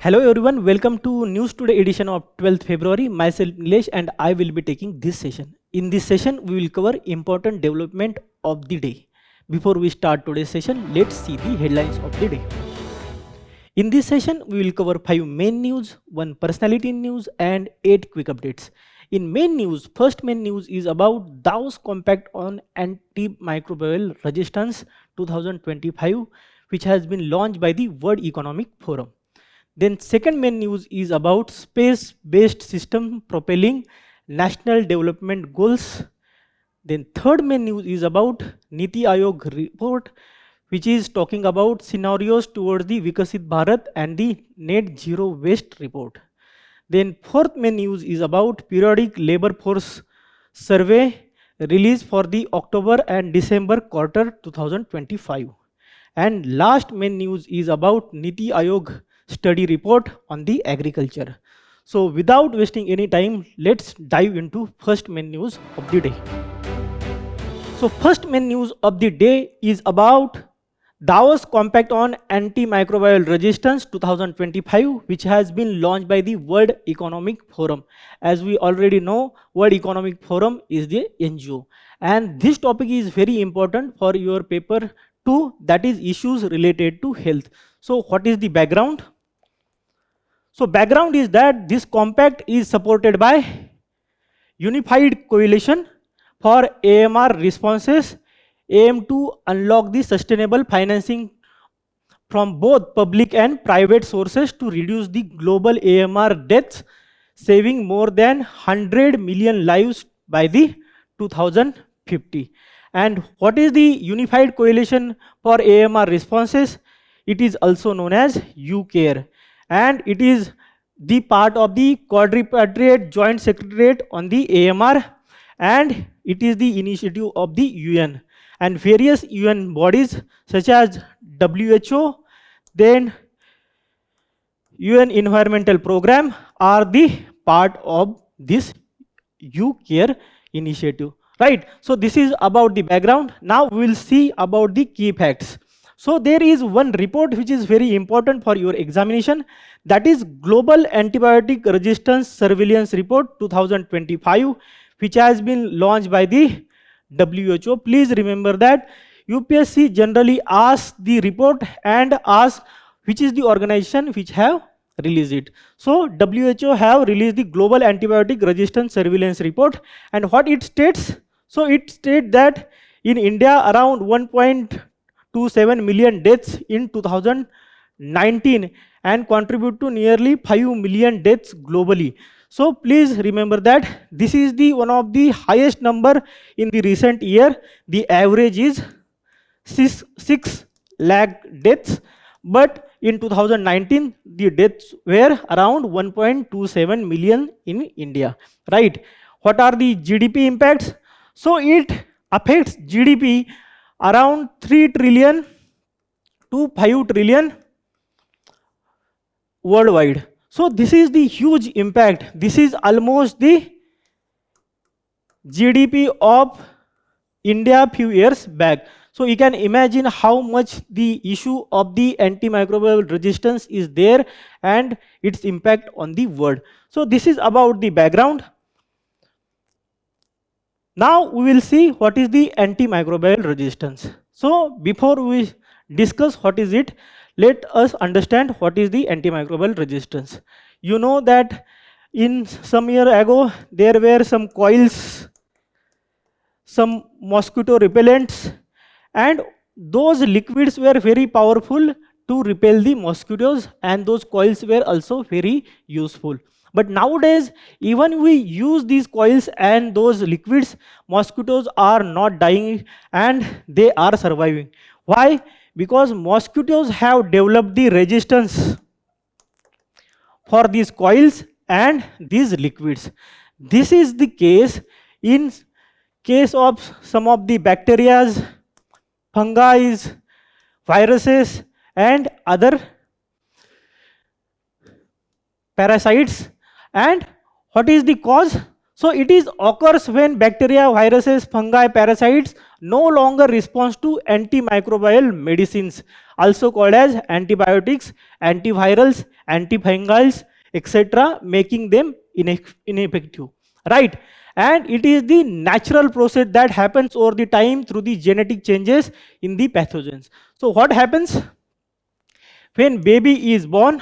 Hello everyone, welcome to News Today edition of 12th February. Myself Nilesh and I will be taking this session. In this session, we will cover important development of the day. Before we start today's session, let's see the headlines of the day. In this session, we will cover 5 main news, 1 personality news and 8 quick updates. In main news, first main news is about Dawes Compact on Antimicrobial Resistance 2025, which has been launched by the World Economic Forum. Then second main news is about space-based system propelling national development goals. Then third main news is about NITI Aayog report, which is talking about scenarios towards the Viksit Bharat and the net zero waste report. Then fourth main news is about periodic labor force survey released for the October and December quarter 2025. And last main news is about NITI Aayog study report on the agriculture. So without wasting any time, let's dive into first main news of the day. So first main news of the day is about Dawes Compact on Antimicrobial Resistance 2025, which has been launched by the World Economic Forum. As we already know, World Economic Forum is the NGO. And this topic is very important for your paper 2, that is issues related to health. So what is the background? So background is that this compact is supported by Unified Coalition for AMR Responses, aim to unlock the sustainable financing from both public and private sources to reduce the global AMR deaths, saving more than 100 million lives by the 2050. And what is the Unified Coalition for AMR Responses? It is also known as UCARE. And it is the part of the Quadripartite Joint Secretariat on the AMR, and it is the initiative of the UN and various UN bodies such as WHO, then UN Environmental Program are the part of this UCARE initiative, right? So this is about the background. Now we will see about the key facts. So there is one report which is very important for your examination, that is Global Antibiotic Resistance Surveillance Report 2025, which has been launched by the WHO. Please remember that UPSC generally asks the report and asks which is the organization which have released it. So WHO have released the Global Antibiotic Resistance Surveillance Report, and what it states? So it states that in India around 1.27 million deaths in 2019 and contribute to nearly 5 million deaths globally. So please remember that this is the one of the highest number in the recent year. The average is 6 lakh deaths, but in 2019 the deaths were around 1.27 million in India, right? What are the GDP impacts? So it affects GDP around 3 trillion to 5 trillion worldwide. So this is the huge impact. This is almost the GDP of India few years back. So you can imagine how much the issue of the antimicrobial resistance is there and its impact on the world. So this is about the background. Now we will see what is the antimicrobial resistance. So before we discuss what is it, let us understand what is the antimicrobial resistance. You know that in some year ago there were some coils, some mosquito repellents, and those liquids were very powerful to repel the mosquitoes, and those coils were also very useful. But nowadays, even we use these coils and those liquids, mosquitoes are not dying and they are surviving. Why? Because mosquitoes have developed the resistance for these coils and these liquids. This is the case in case of some of the bacteria, fungi, viruses and other parasites. And what is the cause? So it is occurs when bacteria, viruses, fungi, parasites no longer respond to antimicrobial medicines. also called as antibiotics, antivirals, antifungals, etc., making them ineffective, right? And it is the natural process that happens over the time through the genetic changes in the pathogens. So what happens when baby is born?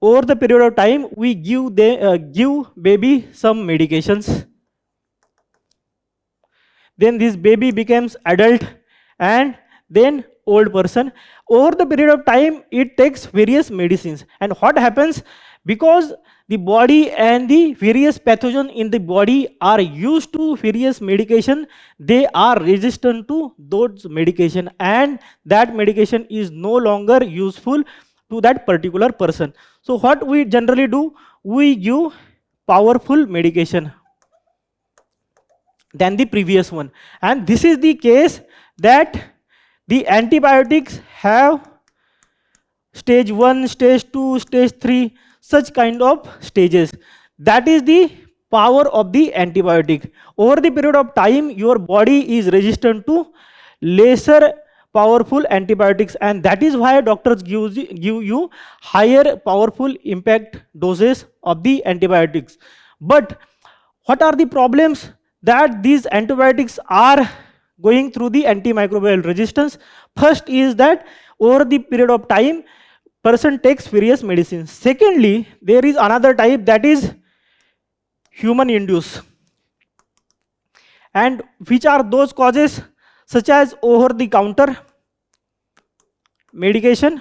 Over the period of time, we give baby some medications. Then this baby becomes adult, and then old person. Over the period of time, it takes various medicines. And what happens? Because the body and the various pathogens in the body are used to various medication, they are resistant to those medication, and that medication is no longer useful to that particular person. So what we generally do, we give powerful medication than the previous one. And this is the case that the antibiotics have stage 1, stage 2, stage 3, such kind of stages. That is the power of the antibiotic. Over the period of time, your body is resistant to lesser powerful antibiotics, and that is why doctors give you higher powerful impact doses of the antibiotics. But what are the problems that these antibiotics are going through the antimicrobial resistance? First is that over the period of time, person takes various medicines. Secondly, there is another type, that is human induced. And which are those causes? Such as over the counter medication.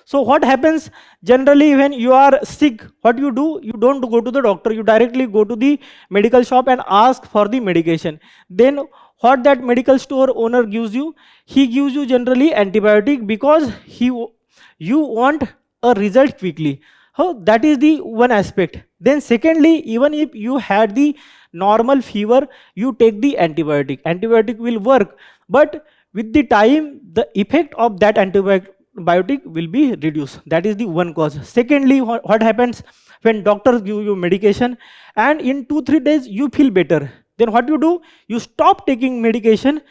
So what happens generally when you are sick? What you do? You don't go to the doctor, you directly go to the medical shop and ask for the medication. Then what that medical store owner gives you? He gives you generally antibiotic, because you want a result quickly. That is the one aspect. Then secondly, even if you had the normal fever, you take the antibiotic will work, but with the time the effect of that antibiotic will be reduced. That is the one cause. Secondly, what happens when doctors give you medication and in 2-3 days you feel better? Then what you do? You stop taking medication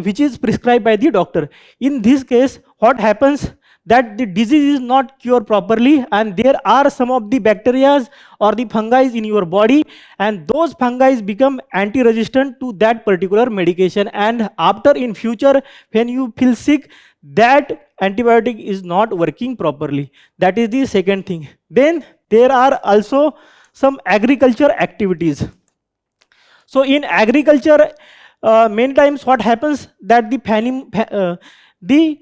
which is prescribed by the doctor. In this case, what happens? That the disease is not cured properly, and there are some of the bacteria or the fungi in your body, and those fungi become anti-resistant to that particular medication, and after in future when you feel sick, that antibiotic is not working properly. That is the second thing. Then there are also some agriculture activities. So in agriculture, many times what happens, that the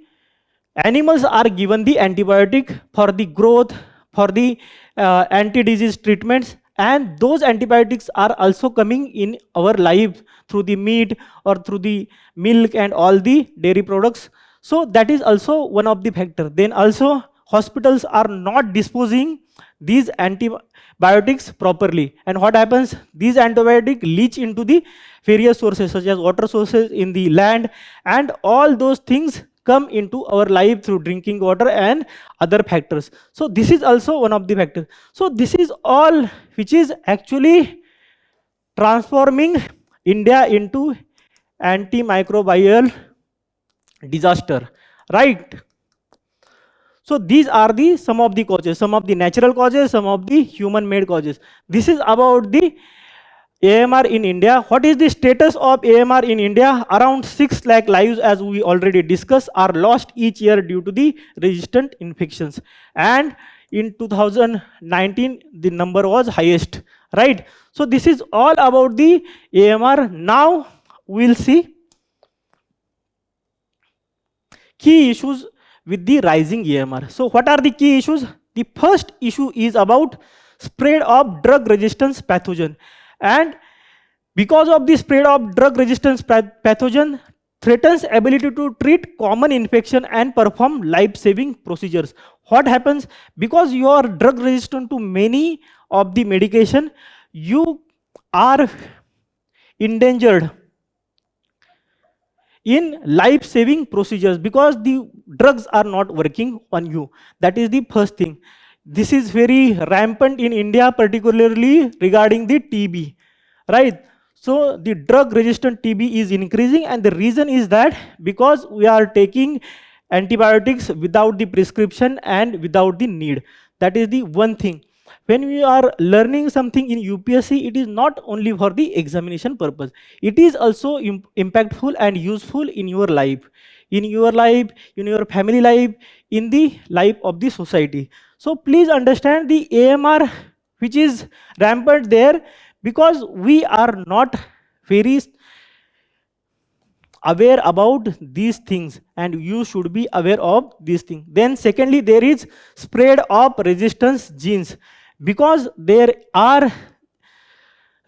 animals are given the antibiotic for the growth, for the anti-disease treatments, and those antibiotics are also coming in our life through the meat or through the milk and all the dairy products. So that is also one of the factors. Then also hospitals are not disposing these antibiotics properly, and what happens? These antibiotics leach into the various sources such as water sources in the land, and all those things come into our life through drinking water and other factors. So this is also one of the factors. So this is all which is actually transforming India into antimicrobial disaster, right? So these are the some of the causes, some of the natural causes, some of the human made causes. This is about the AMR in India. What is the status of AMR in India? Around 6 lakh lives, as we already discussed, are lost each year due to the resistant infections. And in 2019, the number was highest, right? So this is all about the AMR. Now we'll see key issues with the rising AMR. So what are the key issues? The first issue is about spread of drug resistance pathogen. And because of the spread of drug resistance pathogen threatens ability to treat common infection and perform life-saving procedures. What happens? Because you are drug resistant to many of the medication, you are endangered in life-saving procedures because the drugs are not working on you. That is the first thing. This is very rampant in India, particularly regarding the TB, right? So the drug resistant TB is increasing, and the reason is that because we are taking antibiotics without the prescription and without the need. That is the one thing. When we are learning something in UPSC, it is not only for the examination purpose. It is also impactful and useful in your life, in your family life, in the life of the society. So please understand the AMR which is rampant there, because we are not very aware about these things, and you should be aware of these things. Then secondly, there is spread of resistance genes, because there are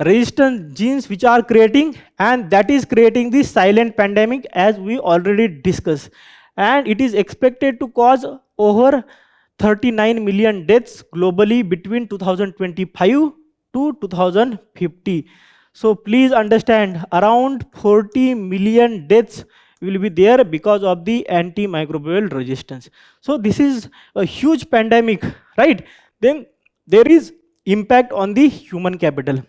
resistant genes which are creating, and that is creating the silent pandemic, as we already discussed, and it is expected to cause over 39 million deaths globally between 2025 to 2050. So please understand, around 40 million deaths will be there because of the antimicrobial resistance. So this is a huge pandemic, right? Then there is impact on the human capital.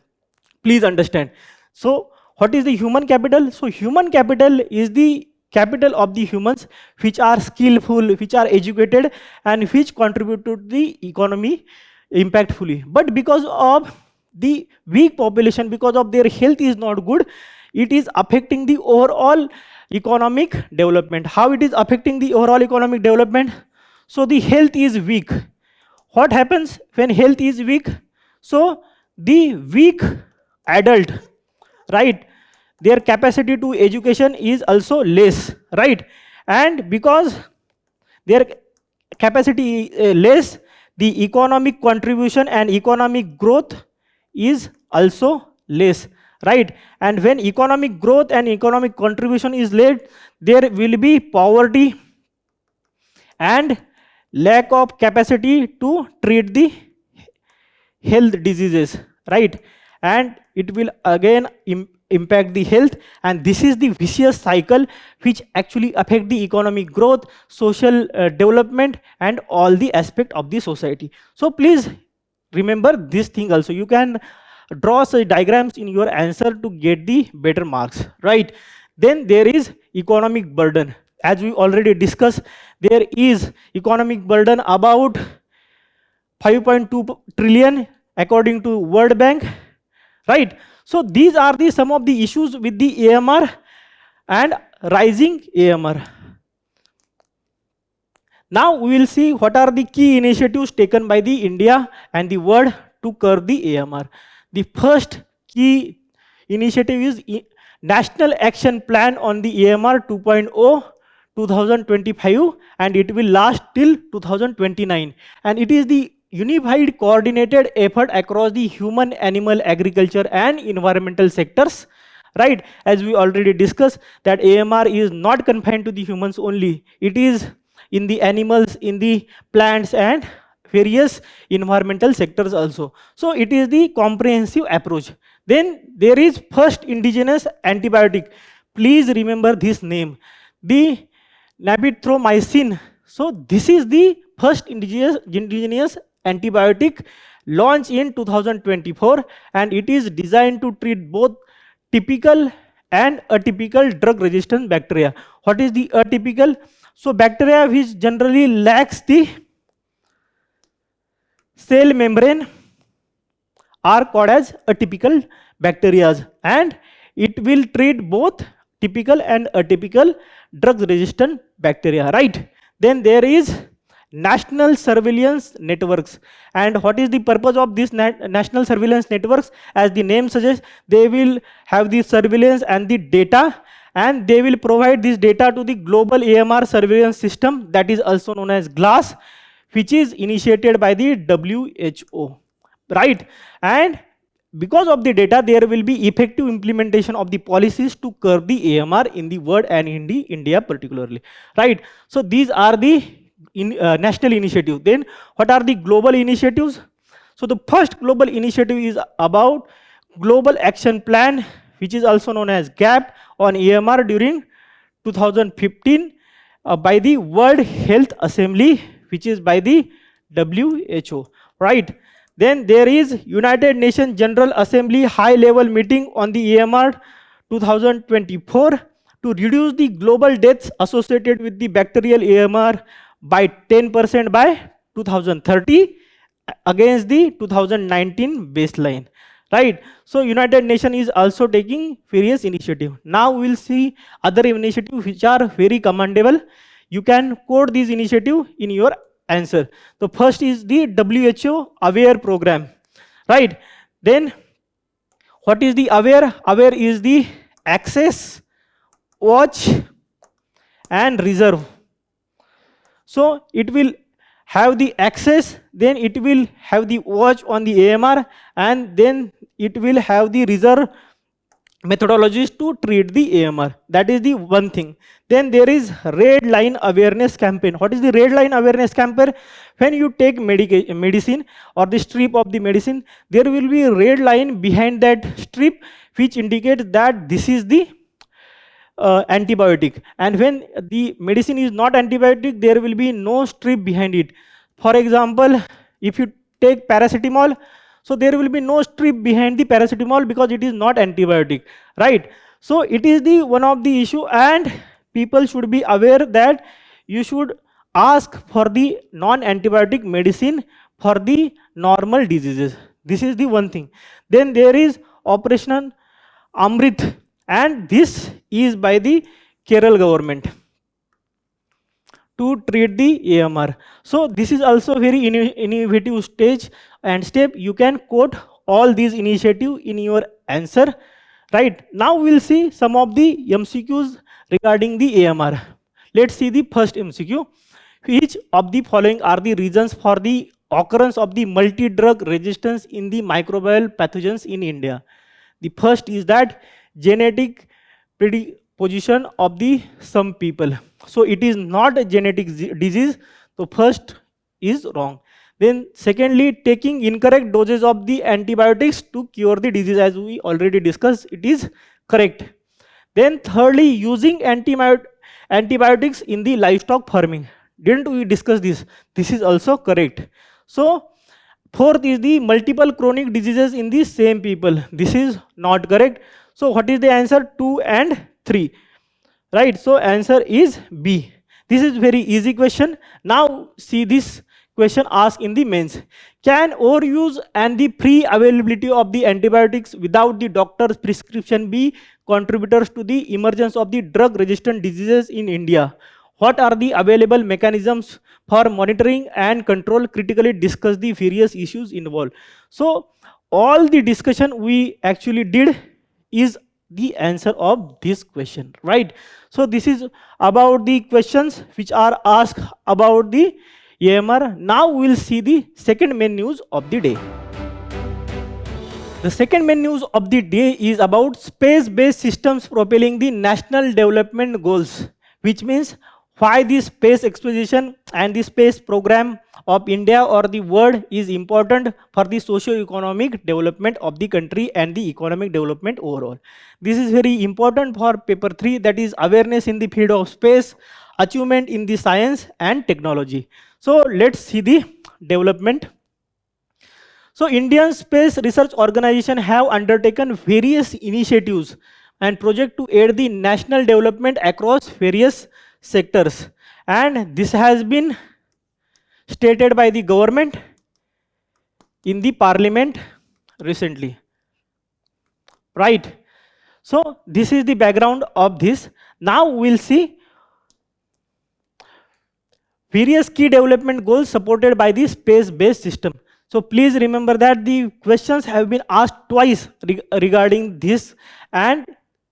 Please understand. So what is the human capital? So human capital is the capital of the humans which are skillful, which are educated, and which contribute to the economy impactfully. But because of the weak population, because of their health is not good, it is affecting the overall economic development. How it is affecting the overall economic development? So the health is weak. What happens when health is weak? So the weak adult, right, their capacity to education is also less, right? And because their capacity is less, the economic contribution and economic growth is also less, right? And when economic growth and economic contribution is less, there will be poverty and lack of capacity to treat the health diseases, right? And it will again impact the health, and this is the vicious cycle which actually affect the economic growth, social development, and all the aspect of the society. So please remember this thing also. You can draw such diagrams in your answer to get the better marks, right? Then there is economic burden. As we already discussed, there is economic burden about 5.2 trillion according to World Bank, right? So these are the some of the issues with the AMR and rising AMR. Now we will see what are the key initiatives taken by the India and the world to curb the AMR. The first key initiative is National Action Plan on the AMR 2.0 2025, and it will last till 2029, and it is the unified coordinated effort across the human, animal, agriculture, and environmental sectors, right? As we already discussed, that AMR is not confined to the humans only, it is in the animals, in the plants, and various environmental sectors also. So it is the comprehensive approach. Then there is first indigenous antibiotic. Please remember this name, the nabithromycin. So this is the first indigenous antibiotic launched in 2024, and it is designed to treat both typical and atypical drug resistant bacteria. What is the atypical? So bacteria which generally lacks the cell membrane are called as atypical bacteria, and it will treat both typical and atypical drug resistant bacteria, right? Then there is national surveillance networks, and what is the purpose of this national surveillance networks? As the name suggests, they will have the surveillance and the data, and they will provide this data to the global AMR surveillance system, that is also known as GLASS, which is initiated by the WHO, right? And because of the data, there will be effective implementation of the policies to curb the AMR in the world and in the India particularly, right? So these are the national initiatives. Then what are the global initiatives? So the first global initiative is about Global Action Plan, which is also known as GAP, on AMR during 2015 by the World Health Assembly, which is by the WHO, right? Then there is United Nations General Assembly High Level Meeting on the AMR 2024 to reduce the global deaths associated with the bacterial AMR by 10% by 2030 against the 2019 baseline. Right? So United Nations is also taking various initiatives. Now we'll see other initiatives which are very commendable. You can quote these initiatives in your answer. The first is the WHO Aware program. Right? Then what is the Aware? Aware is the access, watch and reserve. So it will have the access, then it will have the watch on the AMR, and then it will have the reserve methodologies to treat the AMR. That is the one thing. Then there is red line awareness campaign. What is the red line awareness campaign? When you take medicine or the strip of the medicine, there will be a red line behind that strip which indicates that this is the antibiotic, and when the medicine is not antibiotic, there will be no strip behind it. For example, if you take paracetamol, so there will be no strip behind the paracetamol because it is not antibiotic, right? So it is the one of the issue, and people should be aware that you should ask for the non-antibiotic medicine for the normal diseases. This is the one thing. Then there is Operation Amrit, and this is by the Kerala government to treat the AMR. So this is also very innovative stage and step. You can quote all these initiatives in your answer. Right? Now we'll see some of the MCQs regarding the AMR. Let's see the first MCQ. Which of the following are the reasons for the occurrence of the multi-drug resistance in the microbial pathogens in India? The first is that genetic predisposition of the some people. So it is not a genetic disease. So first is wrong. Then secondly, taking incorrect doses of the antibiotics to cure the disease, as we already discussed, it is correct. Then thirdly, using antibiotics in the livestock farming. Didn't we discuss this? This is also correct. So fourth is the multiple chronic diseases in the same people. This is not correct. So what is the answer? 2 and 3. Right? So answer is B. This is very easy question. Now see this question asked in the mains. Can overuse and the free availability of the antibiotics without the doctor's prescription be contributors to the emergence of the drug resistant diseases in India? What are the available mechanisms for monitoring and control? Critically discuss the various issues involved. So all the discussion we actually did is the answer of this question, right? So this is about the questions which are asked about the AMR. Now we'll see the second main news of the day. The second main news of the day is about space-based systems propelling the national development goals, which means why the space exploration and the space program of India or the world is important for the socio-economic development of the country and the economic development overall. This is very important for paper 3, that is awareness in the field of space, achievement in the science and technology. So let's see the development. So Indian Space Research Organization have undertaken various initiatives and projects to aid the national development across various sectors, and this has been stated by the government in the parliament recently, right? So this is the background of this. Now we'll see various key development goals supported by the space-based system. So please remember that the questions have been asked twice regarding this, and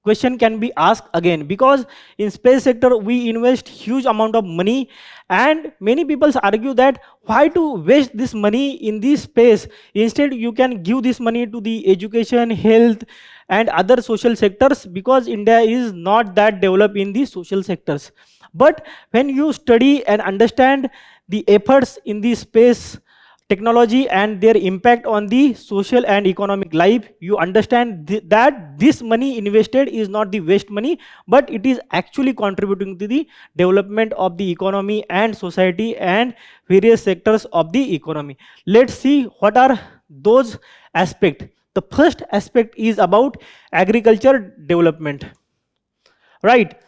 question can be asked again, because in space sector we invest huge amount of money, and many people argue that why to waste this money in this space. Instead you can give this money to the education, health and other social sectors, because India is not that developed in the social sectors. But when you study and understand the efforts in the space technology and their impact on the social and economic life, you understand that this money invested is not the waste money, but it is actually contributing to the development of the economy and society and various sectors of the economy. Let's see what are those aspects. The first aspect is about agriculture development, right?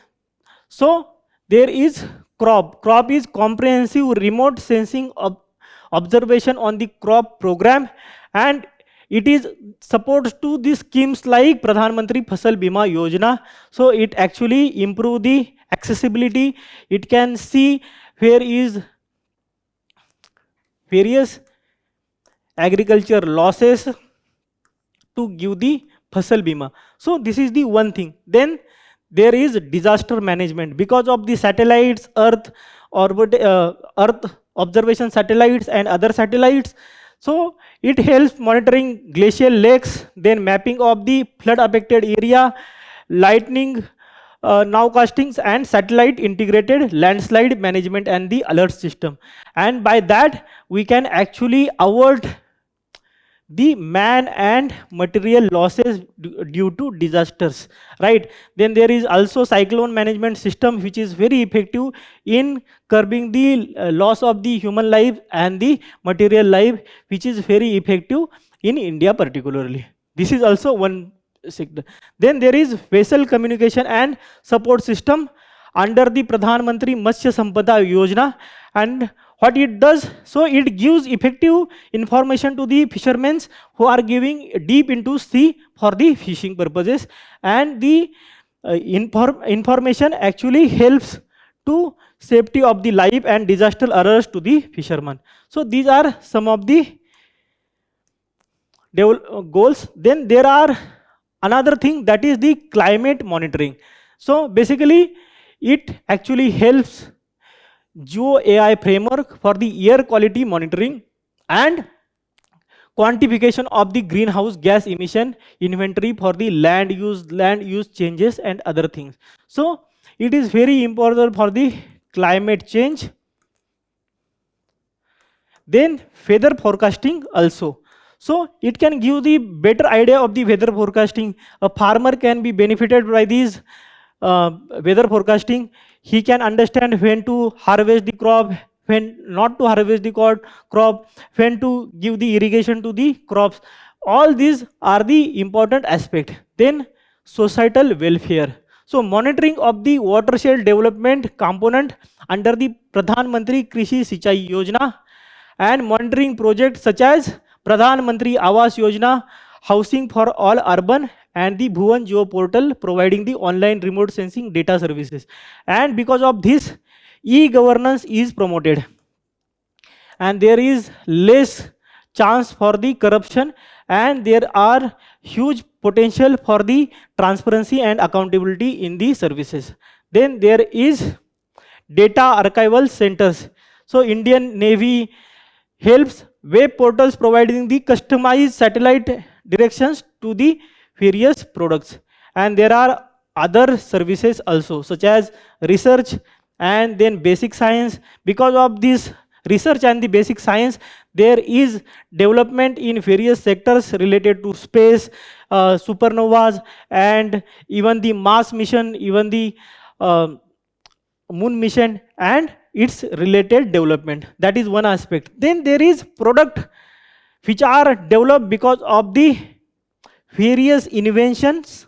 So there is crop. Crop is comprehensive remote sensing observation on the crop program, and it is supports to the schemes like Pradhan Mantri Fasal Bima Yojana. So it actually improve the accessibility. It can see where is various agriculture losses to give the Fasal Bima. So this is the one thing. Then there is disaster management because of the satellites, Earth orbit, Earth observation satellites and other satellites. So it helps monitoring glacial lakes, then mapping of the flood affected area, lightning nowcastings and satellite integrated landslide management and the alert system. And by that we can actually avoid the man and material losses due to disasters, right? Then there is also cyclone management system which is very effective in curbing the loss of the human life and the material life, which is very effective in India particularly. This is also one sector. Then there is vessel communication and support system under the Pradhan Mantri Matsya Sampada Yojana. And what it does, so it gives effective information to the fishermen who are giving deep into sea for the fishing purposes, and the information actually helps to safety of the life and disaster alerts to the fishermen. So these are some of the goals. Then there are another thing, that is the climate monitoring. So basically it actually helps Geo AI framework for the air quality monitoring and quantification of the greenhouse gas emission inventory for the land use changes and other things. So it is very important for the climate change. Then weather forecasting also. So it can give the better idea of the weather forecasting. A farmer can be benefited by these weather forecasting. He can understand when to harvest the crop, when not to harvest the crop, when to give the irrigation to the crops. All these are the important aspect. Then societal welfare. So monitoring of the watershed development component under the Pradhan Mantri Krishi Sinchai Yojana, and monitoring projects such as Pradhan Mantri Awas Yojana, Housing for All Urban, and the Bhuvan Geo portal providing the online remote sensing data services. And because of this, e-governance is promoted and there is less chance for the corruption, and there are huge potential for the transparency and accountability in the services. Then there is data archival centers. So Indian Navy helps web portals providing the customized satellite directions to the various products. And there are other services also, such as research and then basic science. Because of this research and the basic science, there is development in various sectors related to space, supernovas, and even the Mars mission, even the moon mission and its related development. That is one aspect. Then there is product which are developed because of the various inventions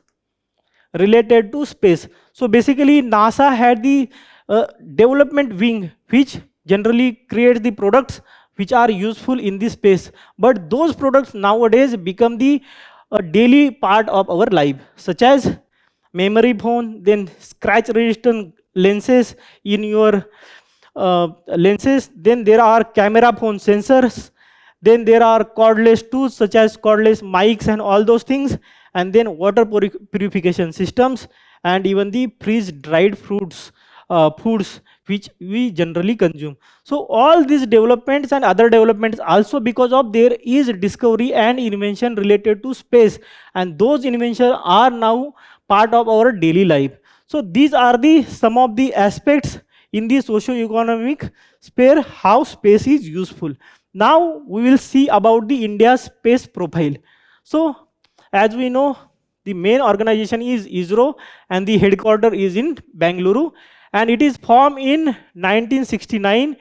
related to space. So basically NASA had the development wing which generally creates the products which are useful in this space, but those products nowadays become the daily part of our life, such as memory phone, then scratch resistant lenses in your lenses, then there are camera phone sensors, then there are cordless tools such as cordless mics and all those things, and then water purification systems, and even the freeze-dried foods which we generally consume. So all these developments and other developments also because of there is discovery and invention related to space, and those inventions are now part of our daily life. So these are the some of the aspects in the socio-economic sphere how space is useful. Now we will see about the India's space profile. So as we know, the main organization is ISRO and the headquarters is in Bangalore, and it is formed in 1969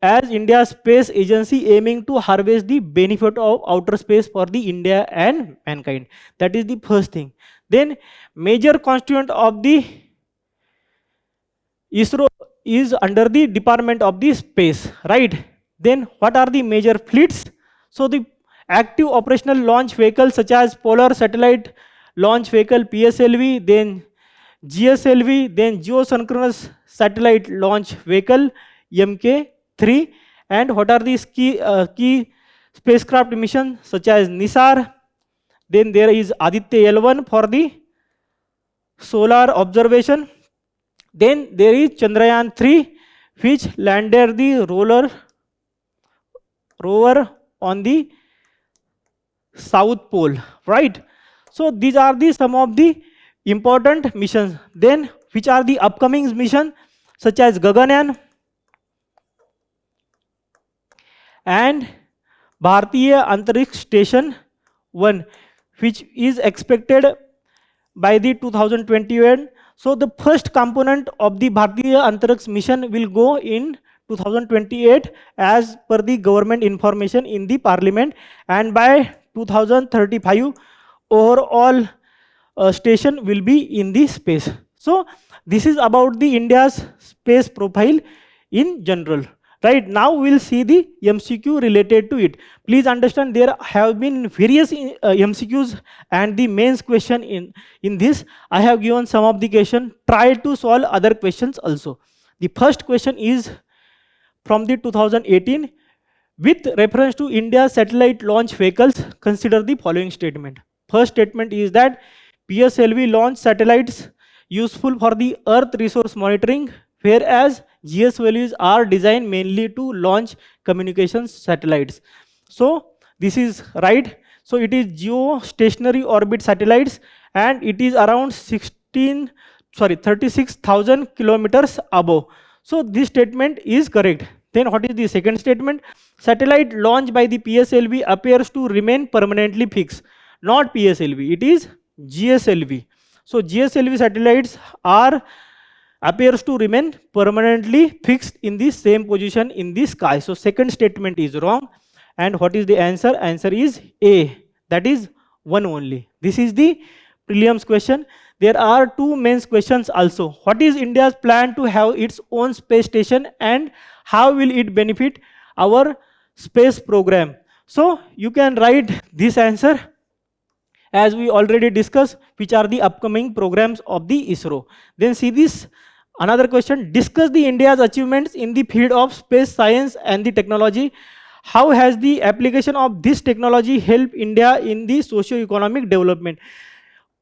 as India's space agency aiming to harvest the benefit of outer space for the India and mankind. That is the first thing. Then major constituent of the ISRO is under the Department of the Space, right? Then what are the major fleets? So the active operational launch vehicles such as Polar Satellite Launch Vehicle PSLV, then GSLV, then Geosynchronous Satellite Launch Vehicle MK3, and what are these key spacecraft missions such as NISAR. Then there is Aditya L1 for the solar observation. Then there is Chandrayaan 3, which landed the rover on the South Pole, right? So these are the some of the important missions. Then which are the upcoming missions such as Gaganyaan and Bharatiya Antariksh Station 1, which is expected by the 2021. So the first component of the Bharatiya Antariksh mission will go in 2028 as per the government information in the parliament, and by 2035 overall station will be in the space. So this is about the India's space profile in general. Right now we'll see the MCQ related to it. Please understand there have been various MCQs and the mains question in this. I have given some of the question. Try to solve other questions also. The first question is from the 2018. With reference to India's satellite launch vehicles, consider the following statement. First statement is that PSLV launch satellites useful for the Earth resource monitoring, whereas GSLVs are designed mainly to launch communications satellites. So this is right. So it is geostationary orbit satellites, and it is around 36,000 kilometers above. So this statement is correct. Then what is the second statement? Satellite launched by the PSLV appears to remain permanently fixed. Not PSLV, it is GSLV. So GSLV satellites appears to remain permanently fixed in the same position in the sky. So second statement is wrong. And what is the answer? Answer is A. That is one only. This is the prelims question. There are two mains questions also. What is India's plan to have its own space station, and how will it benefit our space program? So you can write this answer as we already discussed, which are the upcoming programs of the ISRO. Then see this another question. Discuss the India's achievements in the field of space science and the technology. How has the application of this technology helped India in the socio-economic development?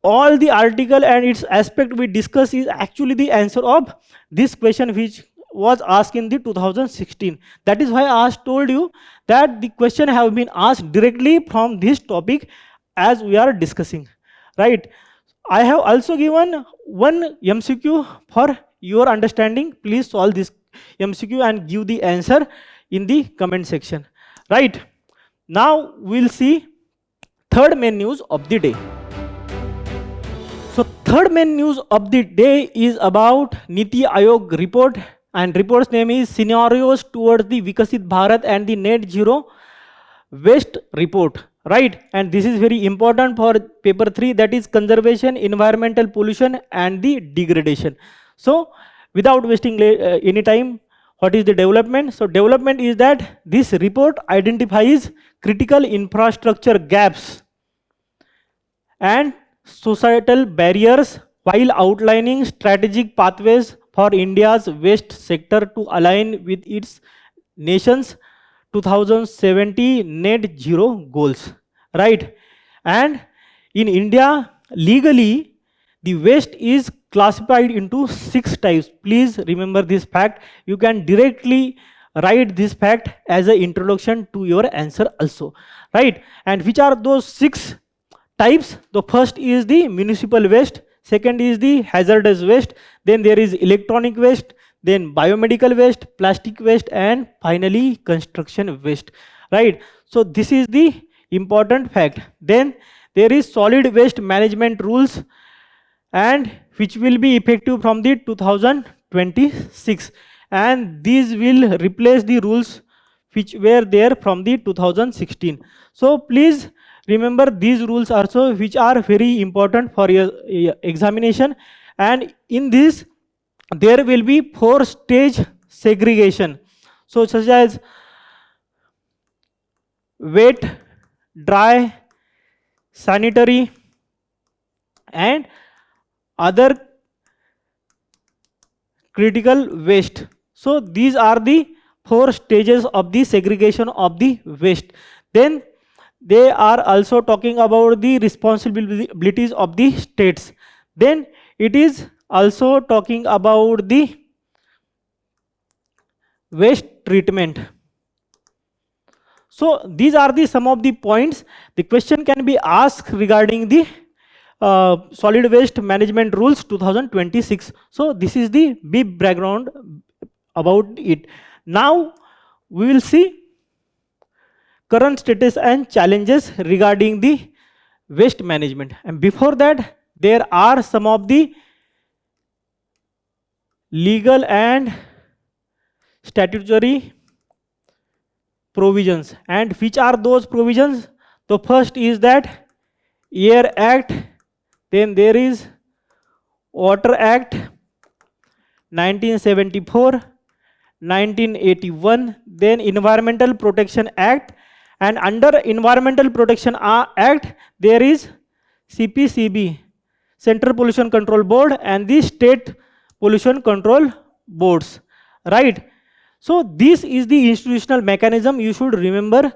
All the article and its aspect we discuss is actually the answer of this question, which was asked in the 2016. That is why I told you that the question have been asked directly from this topic as we are discussing, right? I have also given one MCQ for your understanding. Please solve this MCQ and give the answer in the comment section, right? Now we'll see third main news of the day. So third main news of the day is about NITI Aayog report, and report's name is Scenarios Towards the Viksit Bharat and the Net Zero Waste Report, right? And this is very important for paper 3, that is conservation, environmental pollution and the degradation. So without wasting any time, what is the development? So development is that this report identifies critical infrastructure gaps and societal barriers while outlining strategic pathways for India's waste sector to align with its nation's 2070 net zero goals, right? And in India, legally, the waste is classified into 6 types. Please remember this fact. You can directly write this fact as an introduction to your answer also, right? And which are those 6 types? The first is the municipal waste, second is the hazardous waste, then there is electronic waste, then biomedical waste, plastic waste, and finally construction waste, right? So this is the important fact. Then there is solid waste management rules, and which will be effective from the 2026, and these will replace the rules which were there from the 2016. So please remember these rules also, which are very important for your examination. And in this there will be 4-stage segregation, so such as wet, dry, sanitary, and other critical waste. So these are the 4 stages of the segregation of the waste. Then they are also talking about the responsibilities of the states. Then it is also talking about the waste treatment. So these are the some of the points the question can be asked regarding the solid waste management rules 2026. So this is the big background about it. Now we will see current status and challenges regarding the waste management. And before that, there are some of the legal and statutory provisions. And which are those provisions? The first is that Air Act, then there is Water Act 1974, 1981, then Environmental Protection Act, and under Environmental Protection Act there is CPCB, Central Pollution Control Board, and the State Pollution Control Boards, right? So this is the institutional mechanism you should remember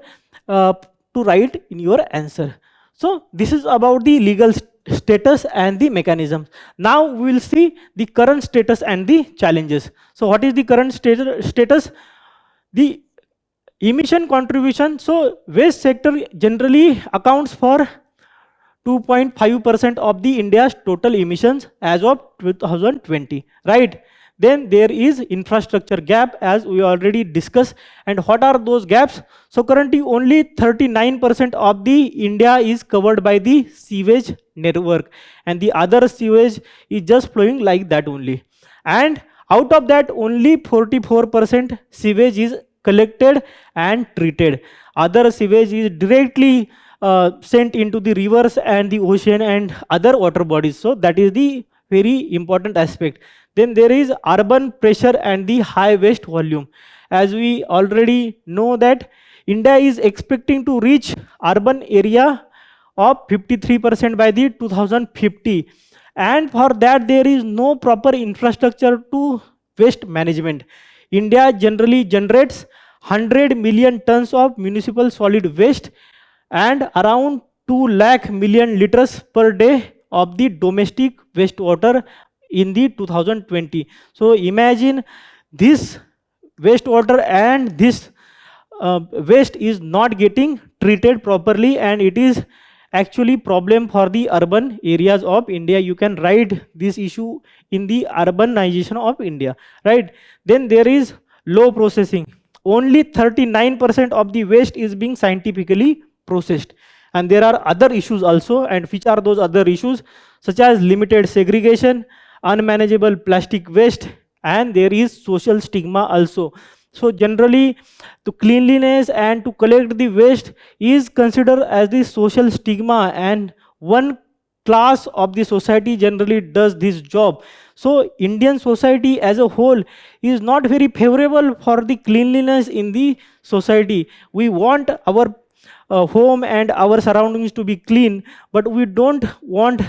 to write in your answer. So this is about the legal status and the mechanisms. Now we will see the current status and the challenges. So what is the current status? The emission contribution. So waste sector generally accounts for 2.5% of the India's total emissions as of 2020, right? Then there is infrastructure gap, as we already discussed. And what are those gaps? So currently only 39% of the India is covered by the sewage network, and the other sewage is just flowing like that only. And out of that, only 44% sewage is collected and treated. Other sewage is directly sent into the rivers and the ocean and other water bodies. So that is the very important aspect. Then there is urban pressure and the high waste volume. As we already know that India is expecting to reach urban area of 53% by the 2050. And for that there is no proper infrastructure to waste management. India generally generates 100 million tons of municipal solid waste and around 2 lakh million liters per day of the domestic wastewater in the 2020. So imagine this wastewater and this waste is not getting treated properly, and it is actually problem for the urban areas of India. You can write this issue in the urbanization of India, right? Then there is low processing. Only 39% of the waste is being scientifically processed. And there are other issues also, and which are those other issues? Such as limited segregation, unmanageable plastic waste, and there is social stigma also. So generally to cleanliness and to collect the waste is considered as the social stigma, and one class of the society generally does this job. So Indian society as a whole is not very favorable for the cleanliness in the society. We want our home and our surroundings to be clean, but we don't want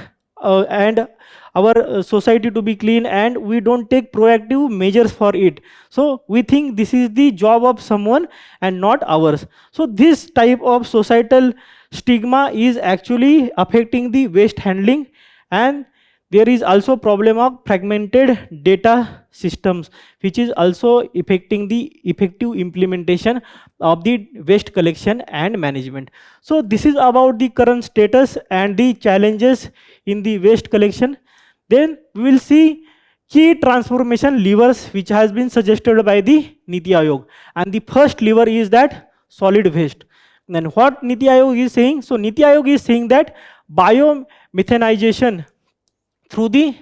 and our society to be clean, and we don't take proactive measures for it. So we think this is the job of someone and not ours. So this type of societal stigma is actually affecting the waste handling. And there is also problem of fragmented data systems, which is also affecting the effective implementation of the waste collection and management. So this is about the current status and the challenges in the waste collection. Then we will see key transformation levers which has been suggested by the NITI Aayog. And the first lever is that solid waste. Then what NITI Aayog is saying? So NITI Aayog is saying that biomethanization through the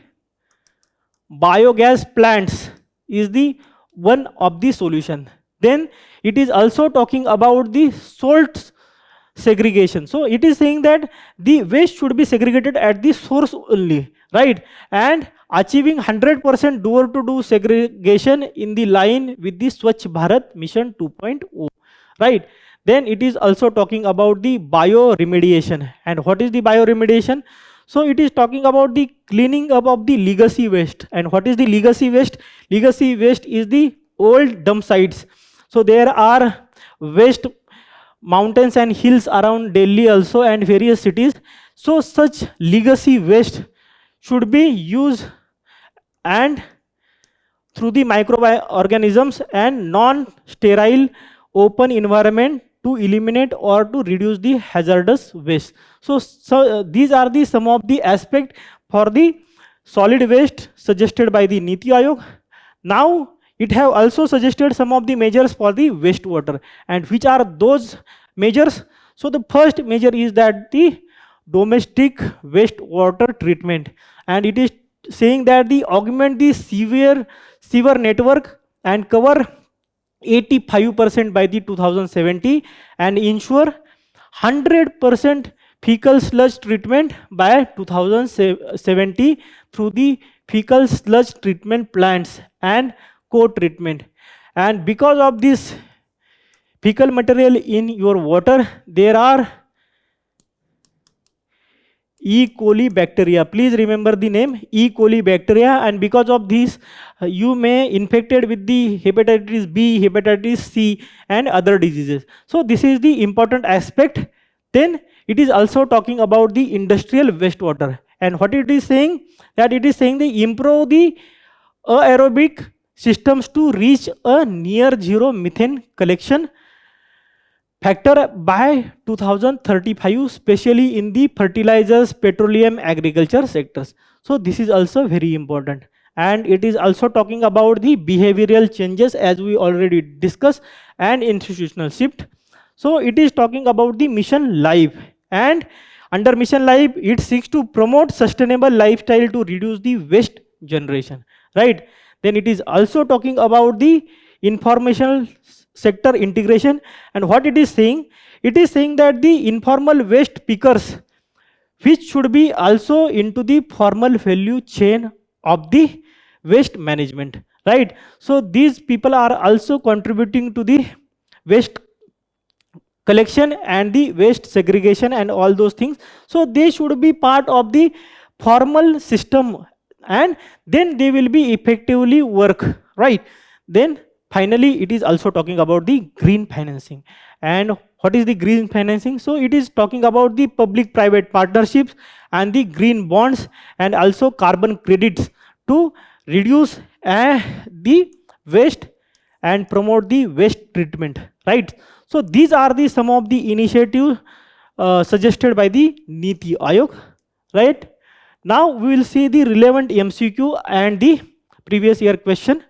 biogas plants is the one of the solution. Then it is also talking about the salt segregation. So it is saying that the waste should be segregated at the source only, right? And achieving 100% door-to-door segregation in the line with the Swachh Bharat Mission 2.0, right? Then it is also talking about the bioremediation. And what is the bioremediation? So it is talking about the cleaning up of the legacy waste. And what is the legacy waste? Legacy waste is the old dump sites. So there are waste mountains and hills around Delhi also and various cities. So such legacy waste should be used and through the microorganisms and non-sterile open environment to eliminate or to reduce the hazardous waste. So these are the some of the aspect for the solid waste suggested by the NITI Aayog. Now it have also suggested some of the measures for the wastewater. And which are those measures? So the first measure is that the domestic wastewater treatment. And it is saying that the augment the sewer network and cover 85% by the 2070 and ensure 100% fecal sludge treatment by 2070 through the fecal sludge treatment plants and co-treatment. And because of this fecal material in your water, there are E. coli bacteria. Please remember the name E. coli bacteria, and because of this you may infected with the hepatitis B, hepatitis C and other diseases. So this is the important aspect. Then it is also talking about the industrial wastewater. And what it is saying? That it is saying they improve the aerobic systems to reach a near zero methane collection factor by 2035, especially in the fertilizers, petroleum, agriculture sectors. So this is also very important. And it is also talking about the behavioral changes as we already discussed and institutional shift. So it is talking about the mission life, and under mission life it seeks to promote sustainable lifestyle to reduce the waste generation, right? Then it is also talking about the informational sector integration. And what it is saying? It is saying that the informal waste pickers, which should be also into the formal value chain of the waste management, right? So these people are also contributing to the waste collection and the waste segregation and all those things. So they should be part of the formal system, and then they will be effectively work, right? Then finally it is also talking about the green financing. And what is the green financing? So it is talking about the public private partnerships and the green bonds and also carbon credits to reduce the waste and promote the waste treatment, right? So these are the some of the initiatives suggested by the NITI Aayog, right? Now we will see the relevant MCQ and the previous year question.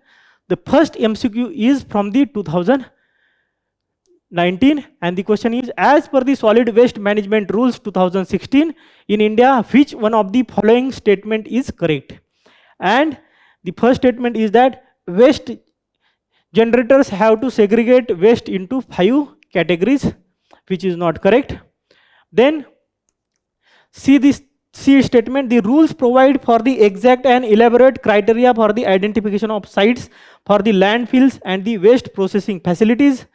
The first MCQ is from the 2019, and the question is, as per the solid waste management rules 2016 in India, which one of the following statement is correct? And the first statement is that waste generators have to segregate waste into 5 categories, which is not correct. Then see this C statement, the rules provide for the exact and elaborate criteria for the identification of sites for the landfills and the waste processing facilities.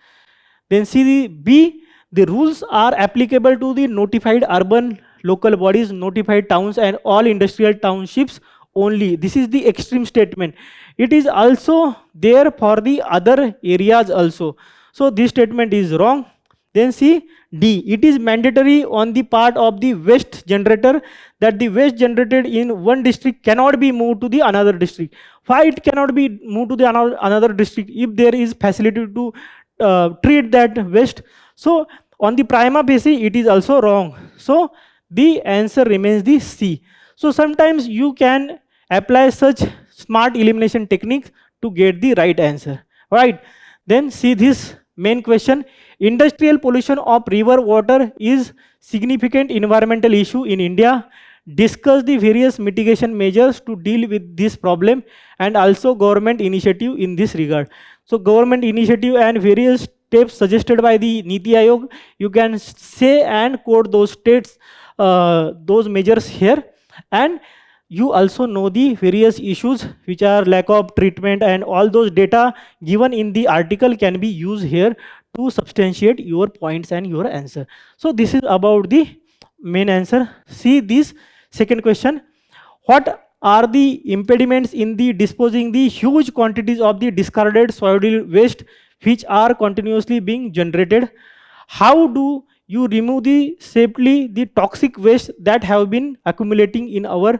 Then see the B, the rules are applicable to the notified urban local bodies, notified towns and all industrial townships only. This is the extreme statement. It is also there for the other areas also. So this statement is wrong. Then see D, it is mandatory on the part of the waste generator that the waste generated in one district cannot be moved to the another district. Why it cannot be moved to the another district if there is facility to treat that waste? So on the prima facie it is also wrong. So the answer remains the C. So sometimes you can apply such smart elimination techniques to get the right answer, right? Then see this main question, industrial pollution of river water is significant environmental issue in India. discuss the various mitigation measures to deal with this problem and also government initiative in this regard. So government initiative and various steps suggested by the NITI Aayog, you can say and quote those states, those measures here. And you also know the various issues which are lack of treatment, and all those data given in the article can be used here to substantiate your points and your answer. So this is about the main answer. See this second question. What are the impediments in the disposing the huge quantities of the discarded soil waste which are continuously being generated? How do you remove the safely the toxic waste that have been accumulating in our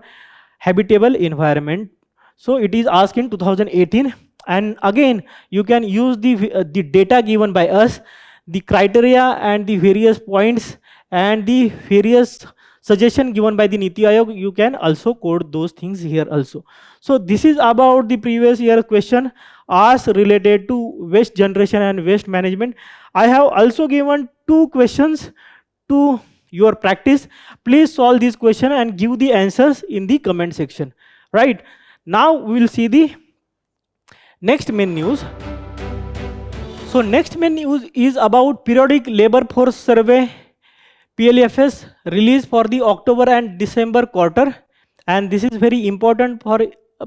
habitable environment? So it is asked in 2018, and again you can use the data given by us, the criteria and the various points and the various suggestion given by the NITI Aayog. You can also code those things here also. So this is about the previous year question asked related to waste generation and waste management. I have also given 2 questions to your practice. Please solve this question and give the answers in the comment section. Right, now we will see the next main news. So next main news is about periodic labor force survey PLFS released for the October and December quarter, and this is very important for